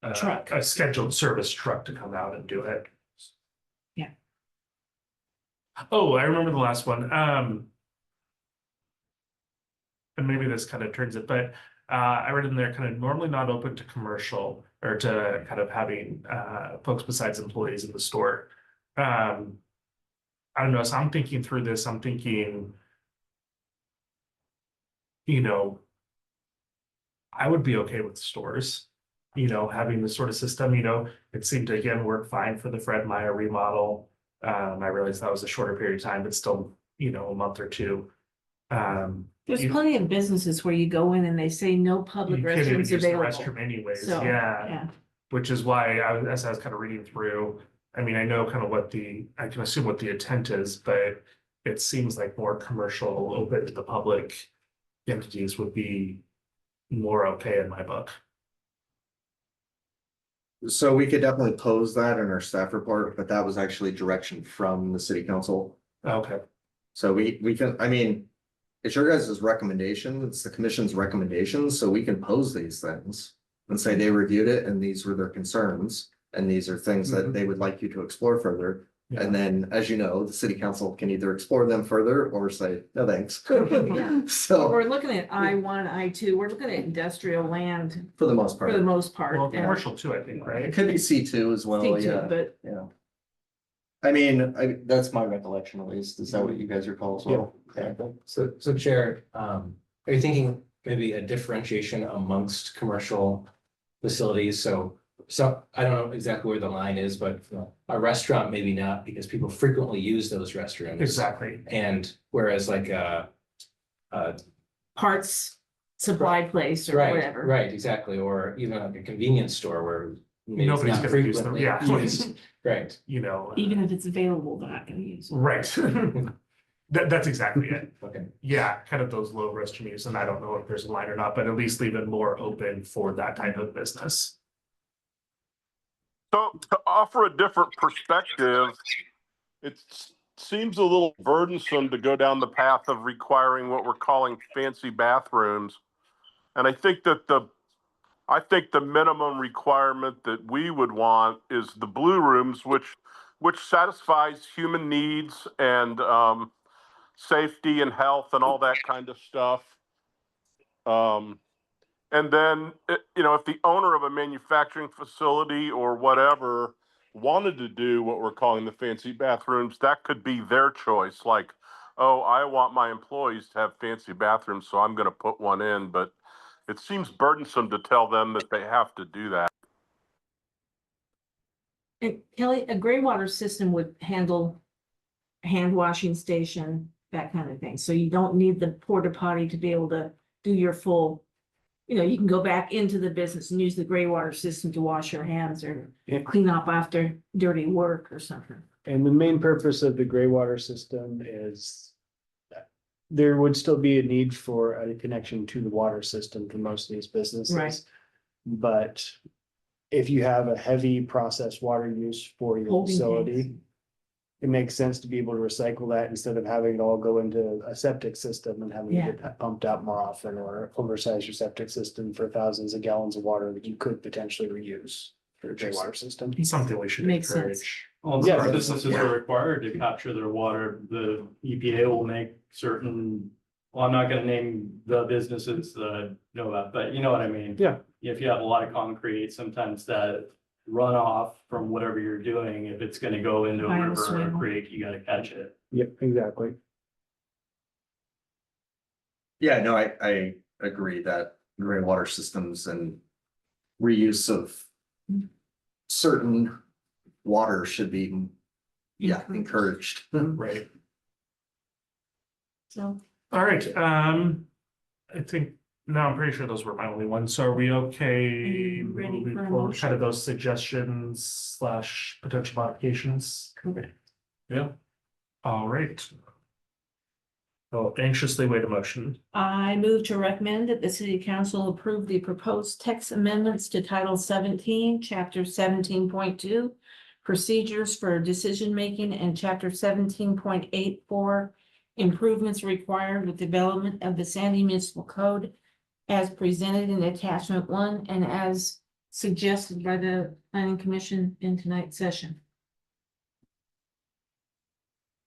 have Truck. a scheduled service truck to come out and do it. Yeah. Oh, I remember the last one. And maybe this kind of turns it, but I read in there kind of normally not open to commercial or to kind of having folks besides employees in the store. I don't know, so I'm thinking through this, I'm thinking, you know, I would be okay with stores, you know, having this sort of system, you know, it seemed to again work fine for the Fred Meyer remodel. I realized that was a shorter period of time, but still, you know, a month or two. There's You- plenty of businesses where you go in and they say no You public can't even restrooms use the available. restroom anyways, So, yeah. yeah. Which is why as I was kind of reading through, I mean, I know kind of I can assume what the intent is, but it seems like more commercial, open to the public entities would be more okay in my book. So we could definitely pose that in our staff report, but that was actually direction from the city council. Okay, So we can, I mean, it's your guys' recommendation, it's the commission's recommendations, so we can pose these things. And say they reviewed it and these were their concerns, and these are things that they would like you to explore further. Yeah. And then, as you know, the city council can either explore them further or say, no, thanks. Yeah. Well, So, we're looking at I1, I2, we're looking at industrial land for the most for the part, most part. well, yeah. commercial too, I think, it right? could be C2 as well, C2, yeah, But yeah. I mean, that's my recollection at least, is that what you guys recall as well? Yeah. So Chair, are you thinking maybe a differentiation amongst commercial facilities? So I don't know exactly where the line is, but a restaurant, maybe not, because people frequently use those restrooms. Exactly. And whereas like parts supply place or right, whatever. right, exactly, or even like a convenience store where maybe it's Nobody's not gonna use them, frequently yeah. used. Right. You know. Even if it's available, they're not gonna use it. Right. That's exactly it. Okay. Yeah, kind of those low risk use, and I don't know if there's a line or not, but at least leave it more open for that type of business. So to offer a different perspective, it seems a little burdensome to go down the path of requiring what we're calling fancy bathrooms. And I think the minimum requirement that we would want is the blue rooms, which satisfies human needs and safety and health and all that kind of stuff. And then, if the owner of a manufacturing facility or whatever wanted to do what we're calling the fancy bathrooms, that could be their choice. Like, oh, I want my employees to have fancy bathrooms, so I'm going to put one in. But it seems burdensome to tell them that they have to do that. And Kelly, a gray water system would handle hand washing station, that kind of thing. So you don't need the porta potty to be able to do your full, you can go back into the business and use the gray water system to wash your hands or Yeah. clean up after dirty work or something. And the main purpose of the gray water system is that there would still be a need for a connection to the water system for most of these businesses. Right. But if you have a heavy processed water use for your Holding facility, tanks. it makes sense to be able to recycle that instead of having it all go into a septic system and having Yeah. it get pumped out more often, or oversize your septic system for thousands of gallons of water that you could potentially reuse for a gray water system. Something we should Makes sense. encourage. Well, Yeah, some that's- businesses are required to capture their water. The EPA will make certain, well, I'm not gonna name the businesses that I know about, but you know what I mean? Yeah. If you have a lot of concrete, sometimes that runoff from whatever you're doing, if it's gonna go into a Final river or a swim. creek, you gotta catch it. Yep, exactly. Yeah, no, I agree that gray water systems and reuse of certain water should be, encouraged. Right. So All right, I think, now I'm pretty sure those were my only ones, so are we okay? Are you ready moving for a forward, motion? kind of those suggestions / potential modifications? correct. Yeah. All right. I'll anxiously wait a motion. I move to recommend that the city council approve the proposed text amendments to Title 17, Chapter 17.2, procedures for decision-making, and Chapter 17.84, improvements required with development of the Sandy Municipal Code as presented in Attachment 1 and as suggested by the Planning Commission in tonight's session.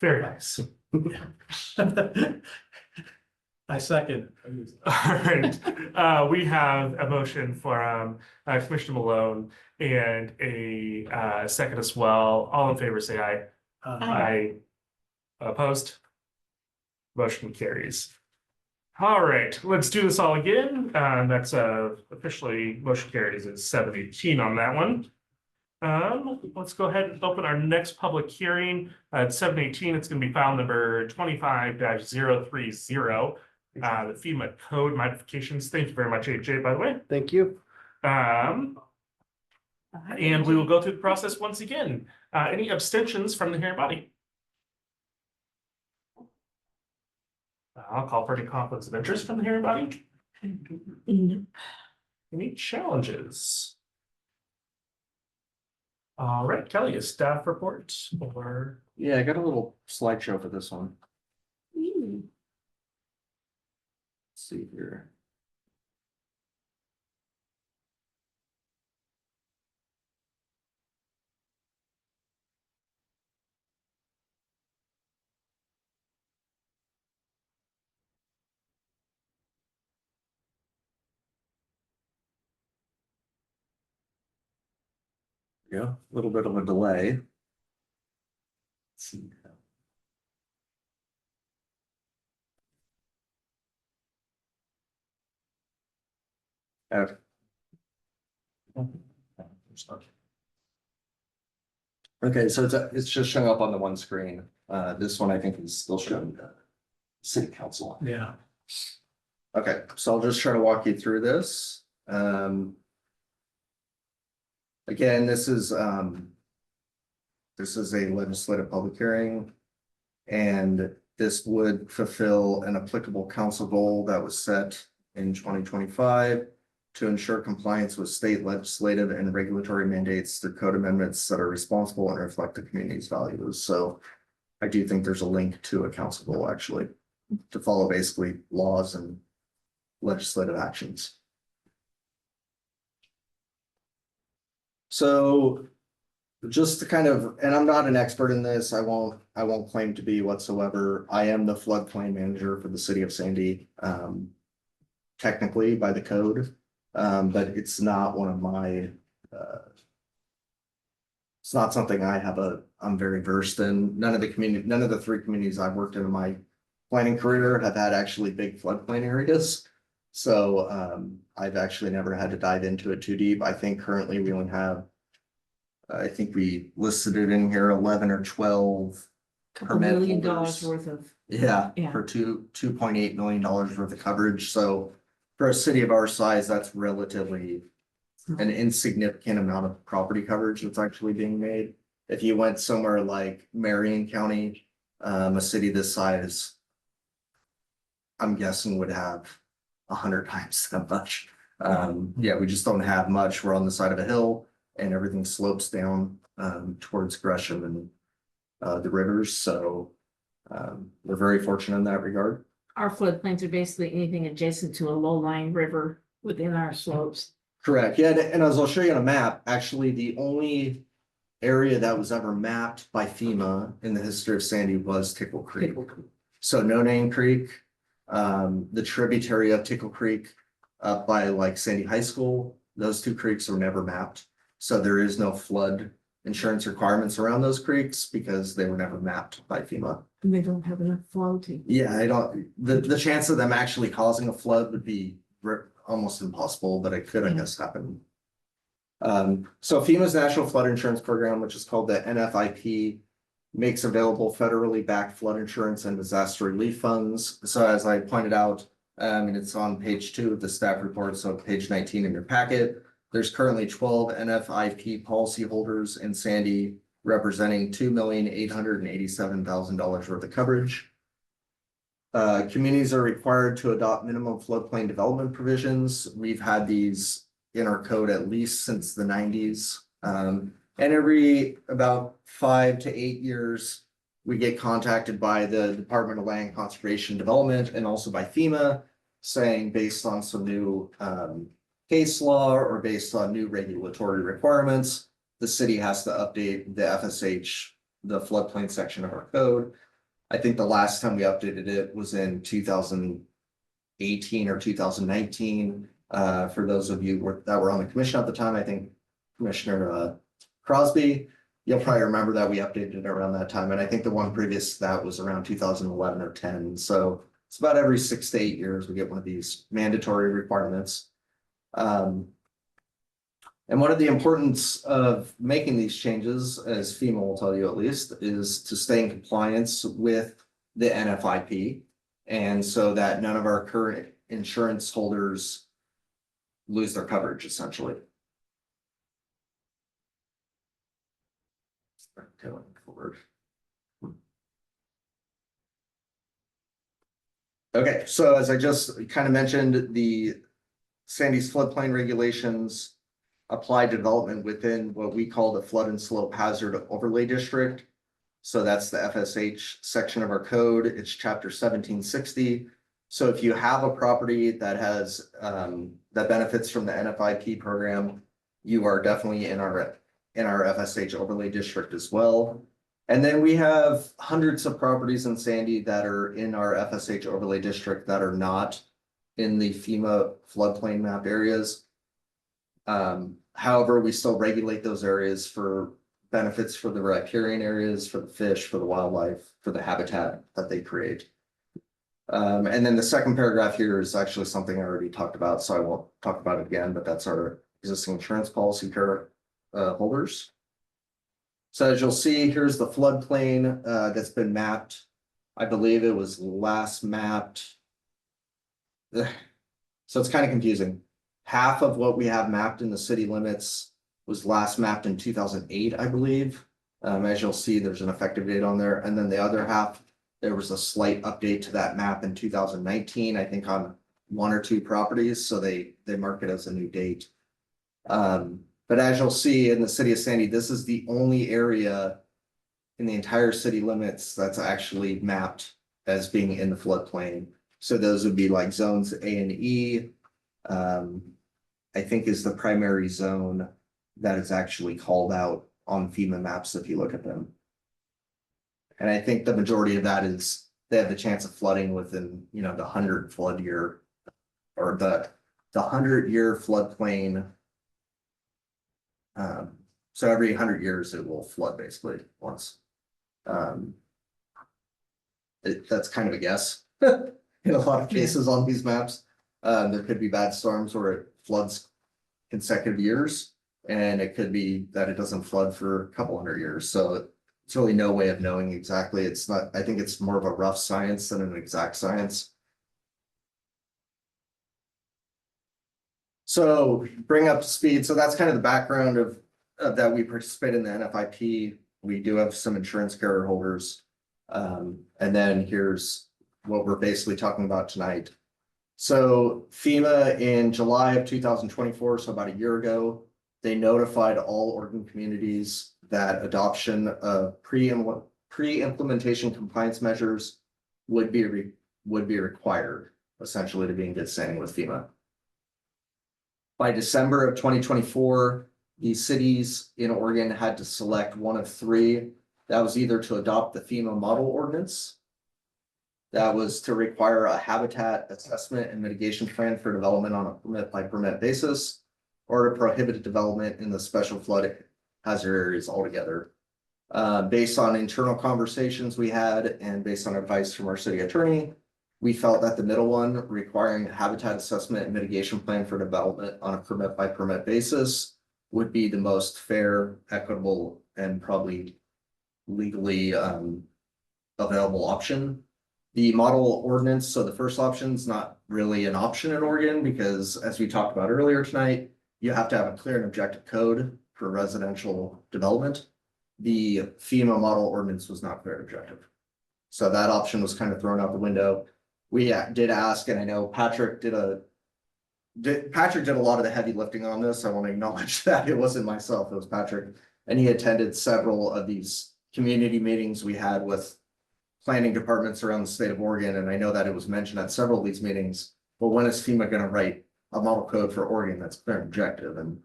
Very nice. I second. All right, we have a motion from Commissioner Malone and a second as well. All in favor, say aye. Aye. Opposed? Motion carries. All right, let's do this all again. That's officially motion carries at 7:18 on that one. Let's go ahead and open our next public hearing at 7:18. It's going to be file number 25-030. The FEMA code modifications. Thank you very much, AJ, by the way. Thank you. And we will go through the process once again. Any abstentions from the hearing body? I'll call for any conflicts of interest from the hearing body. Any challenges? All right, Kelly, a staff report or? Yeah, I got a little slideshow for this one. Ooh. Let's see here. Yeah, a little bit of a delay. Let's see. Okay, so it's just showing up on the one screen. This one I think is still showing city council. Yeah. Okay, so I'll just try to walk you through this. Again, this is a legislative public hearing. And this would fulfill an applicable council goal that was set in 2025 to ensure compliance with state legislative and regulatory mandates through code amendments that are responsible and reflect the community's values. So I do think there's a link to a council goal actually to follow basically laws and legislative actions. So just to kind of, and I'm not an expert in this, I won't claim to be whatsoever. I am the floodplain manager for the city of Sandy. Technically by the code, but it's not one of my, it's not something I'm very versed in. None of the three communities I've worked in my planning career have had actually big floodplain areas. So I've actually never had to dive into it too deep. I think currently we only have, I think we listed it in here, 11 or 12. Couple permit $1 million holders. worth of, Yeah, Yeah. for $2.8 million worth of coverage. So for a city of our size, that's relatively an insignificant amount of property coverage that's actually being made. If you went somewhere like Marion County, a city this size, I'm guessing would have 100 times that much. Yeah, we just don't have much. We're on the side of a hill and everything slopes down towards Gresham and the rivers. So we're very fortunate in that regard. our floodplains are basically anything adjacent to a low-lying river within our slopes. Correct. Yeah, and as I'll show you on a map, actually the only area that was ever mapped by FEMA in the history of Sandy was Tickle Creek. So No Name Creek, the tributary of Tickle Creek up by like Sandy High School, those two creeks were never mapped. So there is no flood insurance requirements around those creeks because they were never mapped by FEMA. And they don't have enough flow to. Yeah, the chance of them actually causing a flood would be almost impossible, but it could, I guess, happen. So FEMA's National Flood Insurance Program, which is called the NFIP, makes available federally backed flood insurance and disaster relief funds. So as I pointed out, and it's on page 2 of the staff report, so page 19 in your packet, there's currently 12 NFIP policyholders in Sandy representing $2,887,000 worth of coverage. Communities are required to adopt minimum floodplain development provisions. We've had these in our code at least since the 90s. And every about 5 to 8 years, we get contacted by the Department of Land Conservation Development and also by FEMA saying based on some new case law or based on new regulatory requirements, the city has to update the FSH, the floodplain section of our code. I think the last time we updated it was in 2018 or 2019. For those of you that were on the commission at the time, I think Commissioner Crosby, you'll probably remember that we updated it around that time. And I think the one previous to that was around 2011 or 10. So it's about every 6 to 8 years we get one of these mandatory requirements. And one of the importance of making these changes, as FEMA will tell you at least, is to stay in compliance with the NFIP. And so that none of our current insurance holders lose their coverage essentially. Going forward. Okay, so as I just kind of mentioned, the Sandy's floodplain regulations apply to development within what we call the flood and slope hazard overlay district. So that's the FSH section of our code. It's chapter 1760. So if you have a property that has that benefits from the NFIP program, you are definitely in our FSH overlay district as well. And then we have hundreds of properties in Sandy that are in our FSH overlay district that are not in the FEMA floodplain map areas. However, we still regulate those areas for benefits for the riparian areas, for the fish, for the wildlife, for the habitat that they create. And then the second paragraph here is actually something I already talked about, so I won't talk about it again, but that's our existing insurance policy holders. So as you'll see, here's the floodplain that's been mapped. I believe it was last mapped. So it's kind of confusing. Half of what we have mapped in the city limits was last mapped in 2008, I believe. As you'll see, there's an effective date on there, and then the other half, there was a slight update to that map in 2019, I think on one or two properties, so they mark it as a new date. But as you'll see in the city of Sandy, this is the only area in the entire city limits that's actually mapped as being in the floodplain. So those would be like zones A and E. I think is the primary zone that is actually called out on FEMA maps if you look at them. And I think the majority of that is they have the chance of flooding within, you know, the 100 flood year or the 100-year floodplain. So every 100 years it will flood basically once. That's kind of a guess in a lot of cases on these maps. There could be bad storms where it floods consecutive years, and it could be that it doesn't flood for a couple hundred years. So it's really no way of knowing exactly. It's not, I think it's more of a rough science than an exact science. So bring up to speed. So that's kind of the background of that we participate in the NFIP. We do have some insurance carrier holders. And then here's what we're basically talking about tonight. So FEMA in July of 2024, so about a year ago, they notified all Oregon communities that adoption of pre-implementation compliance measures would be required, essentially, to be in good standing with FEMA. By December of 2024, the cities in Oregon had to select one of three. That was either to adopt the FEMA model ordinance, that was to require a habitat assessment and mitigation plan for development on a permit by permit basis, or to prohibit development in the special flood hazard areas altogether. Based on internal conversations we had and based on advice from our city attorney, we felt that the middle one, requiring a habitat assessment and mitigation plan for development on a permit by permit basis, would be the most fair, equitable, and probably legally available option. The model ordinance, so the first option is not really an option in Oregon because, as we talked about earlier tonight, you have to have a clear and objective code for residential development. The FEMA model ordinance was not clear and objective. So that option was kind of thrown out the window. We did ask, and I know Patrick did a lot of the heavy lifting on this. I want to acknowledge that it wasn't myself, it was Patrick. And he attended several of these community meetings we had with planning departments around the state of Oregon. And I know that it was mentioned at several of these meetings, but when is FEMA going to write a model code for Oregon that's clear and objective? And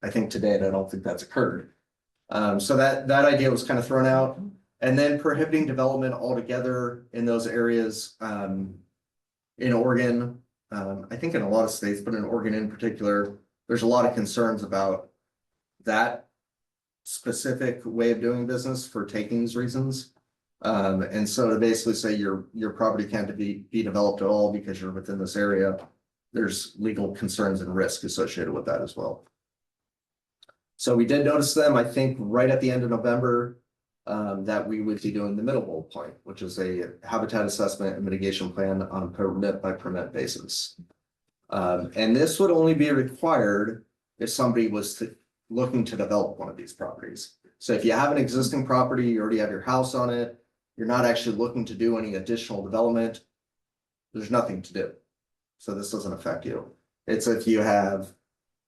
I think to date, I don't think that's occurred. So that idea was kind of thrown out. And then prohibiting development altogether in those areas in Oregon. I think in a lot of states, but in Oregon in particular, there's a lot of concerns about that specific way of doing business for takings reasons. And so to basically say your property can't be developed at all because you're within this area, there's legal concerns and risk associated with that as well. So we did notice them, I think, right at the end of November, that we would be doing the middle bullet point, which is a habitat assessment and mitigation plan on a permit by permit basis. And this would only be required if somebody was looking to develop one of these properties. So if you have an existing property, you already have your house on it, you're not actually looking to do any additional development, there's nothing to do. So this doesn't affect you. It's if you have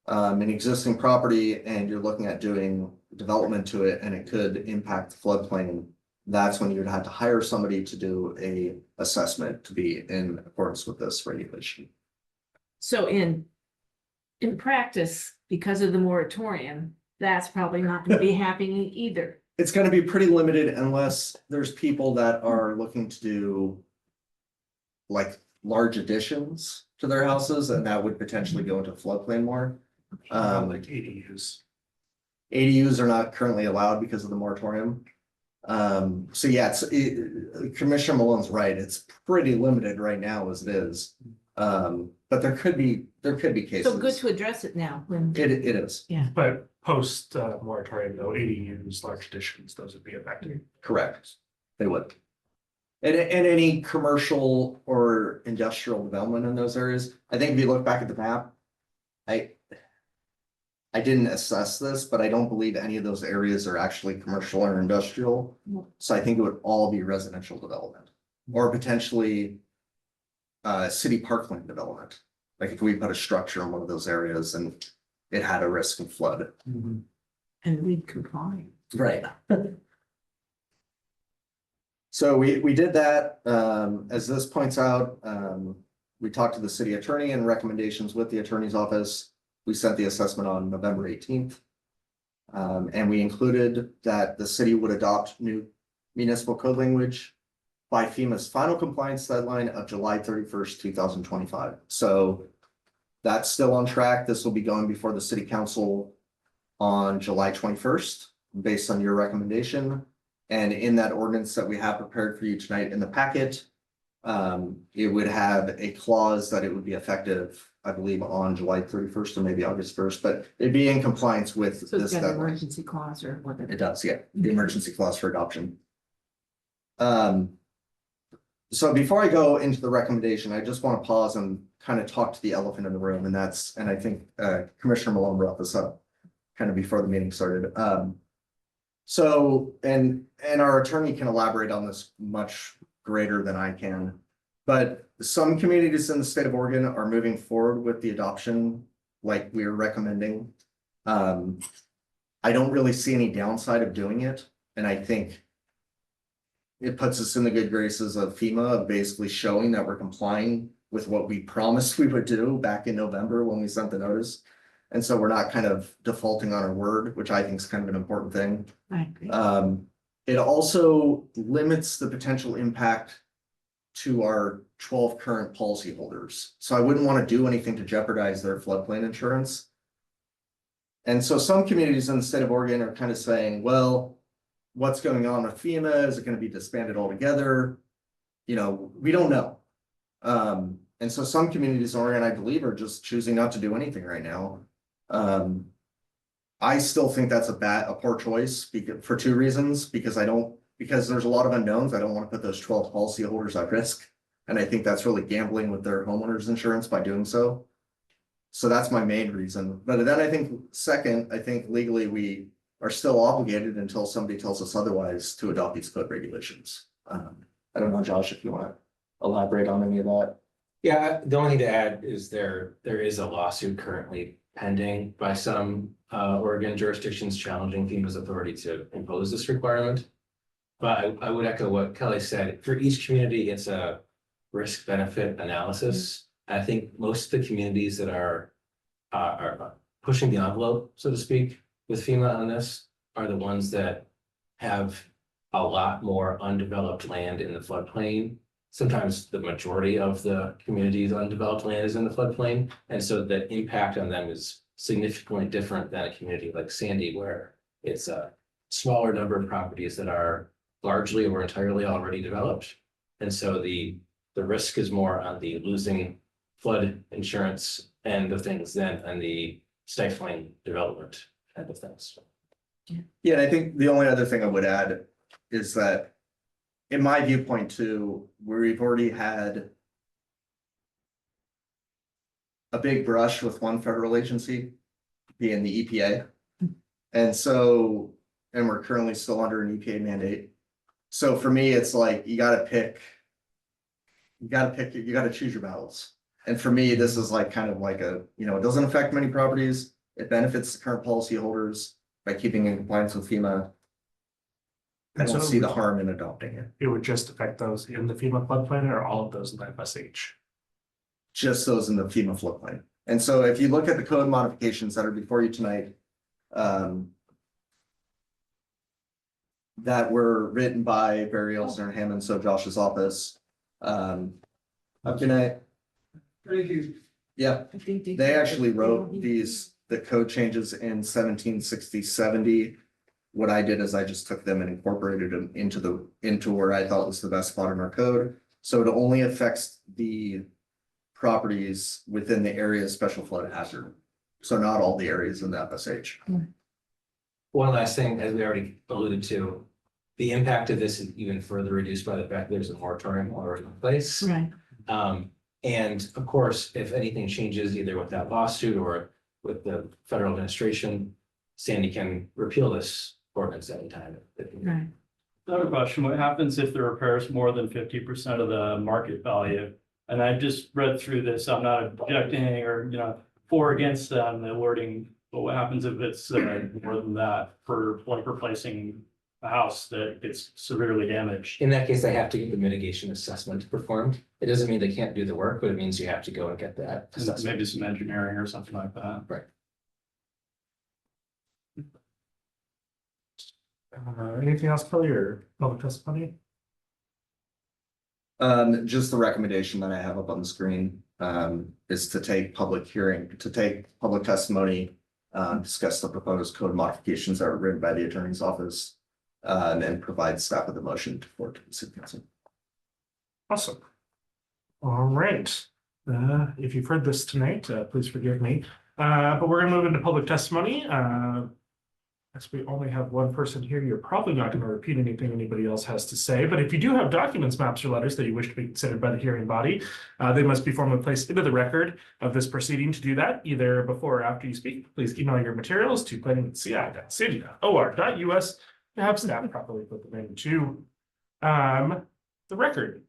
an existing property and you're looking at doing development to it and it could impact the floodplain, that's when you'd have to hire somebody to do a assessment to be in accordance with this regulation. So in practice, because of the moratorium, that's probably not going to be happening either. It's going to be pretty limited unless there's people that are looking to do like large additions to their houses, and that would potentially go into floodplain more. Like ADUs. ADUs are not currently allowed because of the moratorium. So yeah, Commissioner Malone's right. It's pretty limited right now as it is. But there could be cases. So good to address it now. When It is, But post moratorium, though, ADUs, large additions, those would be affected. correct. They would. And any commercial or industrial development in those areas, I think if you look back at the map, I didn't assess this, but I don't believe any of those areas are actually commercial or industrial. So I think it would all be residential development or potentially city parkland development. Like if we put a structure in one of those areas and it had a risk of flood. And we'd comply. Right. So we did that, as this points out, we talked to the city attorney and recommendations with the attorney's office. We sent the assessment on November 18th. And we included that the city would adopt new municipal code language by FEMA's final compliance deadline of July 31st, 2025. So that's still on track. This will be going before the city council on July 21st, based on your recommendation. And in that ordinance that we have prepared for you tonight in the packet, it would have a clause that it would be effective, I believe, on July 31st or maybe August 1st, but it'd be in compliance with So it's this got an deadline. emergency clause or whatever. It does, yeah, the emergency clause for adoption. So before I go into the recommendation, I just want to pause and kind of talk to the elephant in the room, and I think Commissioner Malone brought this up kind of before the meeting started. So, and our attorney can elaborate on this much greater than I can. But some communities in the state of Oregon are moving forward with the adoption like we're recommending. I don't really see any downside of doing it, and I think it puts us in the good graces of FEMA of basically showing that we're complying with what we promised we would do back in November when we sent the notice. And so we're not kind of defaulting on our word, which I think is kind of an important thing. I agree. It also limits the potential impact to our 12 current policyholders. So I wouldn't want to do anything to jeopardize their floodplain insurance. And so some communities in the state of Oregon are kind of saying, well, what's going on with FEMA? Is it going to be disbanded altogether? You know, we don't know. And so some communities in Oregon, I believe, are just choosing not to do anything right now. I still think that's a poor choice for two reasons, because there's a lot of unknowns. I don't want to put those 12 policyholders at risk. And I think that's really gambling with their homeowners insurance by doing so. So that's my main reason. But then I think second, I think legally we are still obligated until somebody tells us otherwise to adopt these code regulations. I don't know, Josh, if you want to elaborate on any of that. Yeah, the only thing to add is there is a lawsuit currently pending by some Oregon jurisdictions challenging FEMA's authority to impose this requirement. But I would echo what Kelly said. For each community, it's a risk benefit analysis. I think most of the communities that are pushing the envelope, so to speak, with FEMA on this are the ones that have a lot more undeveloped land in the floodplain. Sometimes the majority of the community's undeveloped land is in the floodplain. And so the impact on them is significantly different than a community like Sandy, where it's a smaller number of properties that are largely or entirely already developed. And so the risk is more on the losing flood insurance end of things than on the stifling development end of things. Yeah, and I think the only other thing I would add is that in my viewpoint too, where we've already had a big brush with one federal agency being the EPA. And so, and we're currently still under an EPA mandate. So for me, it's like, you gotta choose your battles. And for me, this is like kind of like it doesn't affect many properties. It benefits the current policyholders by keeping in compliance with FEMA. I And don't so see the harm in adopting it. it would just affect those in the FEMA floodplain or all of those in the FSH? Just those in the FEMA floodplain. And so if you look at the code modifications that are before you tonight, that were written by Barry Elsner and Hammond, so Josh's office. Yeah, they actually wrote the code changes in 1760-70. What I did is I just took them and incorporated them into where I thought was the best spot in our code. So it only affects the properties within the area of special flood hazard. So not all the areas in the FSH. One last thing, as we already alluded to, the impact of this is even further reduced by the fact that there's a moratorium already in place. Right. And of course, if anything changes either with that lawsuit or with the federal administration, Sandy can repeal this ordinance anytime. Right. Another question, what happens if the repair is more than 50% of the market value? And I just read through this, I'm not objecting or, for or against the wording, but what happens if it's more than that for like replacing a house that gets severely damaged? In that case, they have to get the mitigation assessment performed. It doesn't mean they can't do the work, but it means you have to go and get that And assessment. maybe some engineering or something like that. Anything else, Kelly, or public testimony? Just the recommendation that I have up on the screen, is to take public testimony, discuss the proposed code modifications that were written by the attorney's office, and then provide staff with a motion to forward to the city council. Awesome. All right, if you've heard this tonight, please forgive me, but we're gonna move into public testimony. As we only have one person here, you're probably not gonna repeat anything anybody else has to say, but if you do have documents, maps, or letters that you wish to be considered by the hearing body, they must be formally placed into the record of this proceeding. To do that, either before or after you speak, please email your materials to planning@ci.city.or.us to have staff properly put them into the record.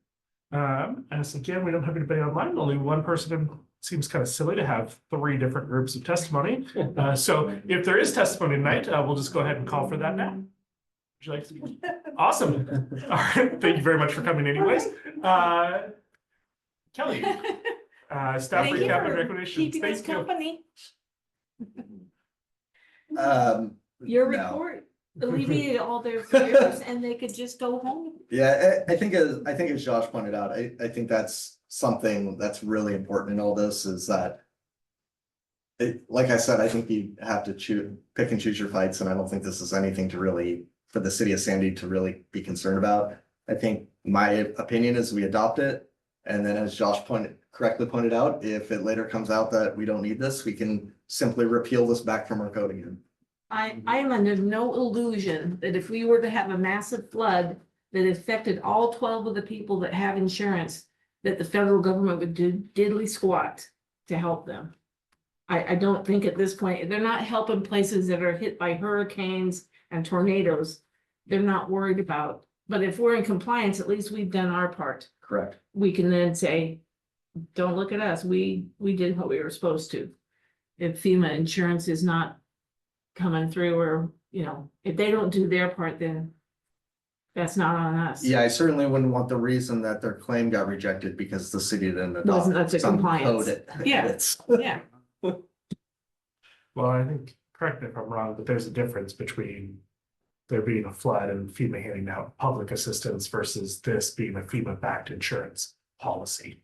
As again, we don't have anybody online, only one person. Seems kind of silly to have 3 different groups of testimony. So if there is testimony tonight, we'll just go ahead and call for that now. Would you like to speak? Awesome. All right, thank you very much for coming anyways. Kelly, staff Thank you recap and for recommendations. keeping us Thank you. company. No. Your report alleviated all their fears and they could just go home. Yeah, I think as Josh pointed out, I think that's something that's really important in all this is that. Like I said, I think you have to pick and choose your fights, and I don't think this is anything to really, for the city of Sandy to really be concerned about. I think my opinion is we adopt it, and then as Josh correctly pointed out, if it later comes out that we don't need this, we can simply repeal this back from our code again. I am under no illusion that if we were to have a massive flood that affected all 12 of the people that have insurance, that the federal government would do diddly squat to help them. I don't think at this point, they're not helping places that are hit by hurricanes and tornadoes. They're not worried about, but if we're in compliance, at least we've done our part. Correct. We can then say, don't look at us, we did what we were supposed to. If FEMA insurance is not coming through, or, if they don't do their part, then that's not on us. Yeah, I certainly wouldn't want the reason that their claim got rejected because the city didn't Wasn't adopt up to some compliance. code. Yeah. It's- Yeah, Well, I think, correct me if I'm wrong, but there's a difference between there being a flood and FEMA handing out public assistance versus this being a FEMA-backed insurance policy.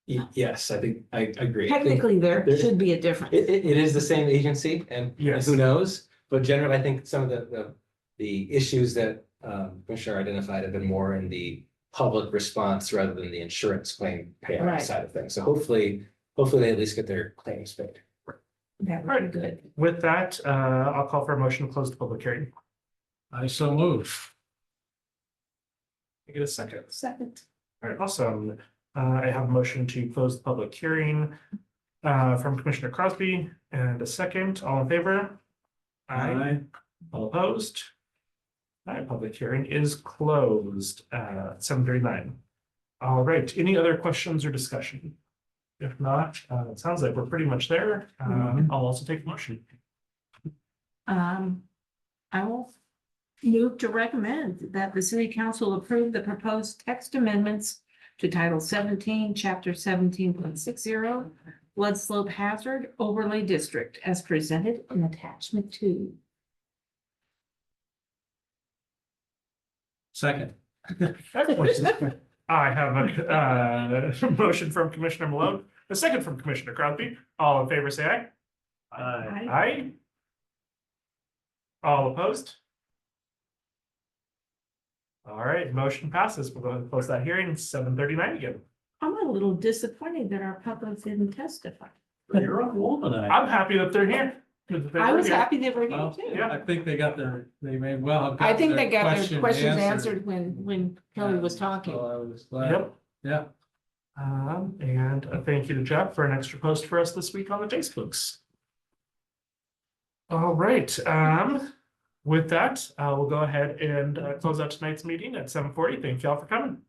Yes, I think I agree. I think technically there there- should be a difference. it is the same agency and Yes. who knows? But generally, I think some of the issues that Commissioner identified have been more in the public response rather than the insurance claim payout Right. side of things. So hopefully they at least get their claims paid. That would be good. With that, I'll call for a motion to close the public hearing. I so move. Can I get a second? Second. All right, awesome. I have a motion to close the public hearing from Commissioner Crosby and a second. All in favor? All opposed? All right, public hearing is closed at 7:39. All right, any other questions or discussion? If not, it sounds like we're pretty much there. I'll also take a motion. I will move to recommend that the city council approve the proposed text amendments to Title 17, Chapter 17.60, Flood Slope Hazard Overlay District as presented in attachment 2. Second. I have a motion from Commissioner Malone, a second from Commissioner Crosby. All in favor, say aye. Aye. Aye. All opposed? All right, motion passes. We'll go ahead and close that hearing. It's 7:39 again. I'm a little disappointed that our public didn't testify. You're on roll tonight. I'm happy that they're here. I was happy they were here Well, too. Yeah. I think they may well have. I think gotten they got their question questions answered when Kelly was So talking. I was glad. Yep. Yeah, And a thank you to Jeff for an extra post for us this week on the Facebooks. All right, with that, we'll go ahead and close out tonight's meeting at 7:40. Thank you all for coming.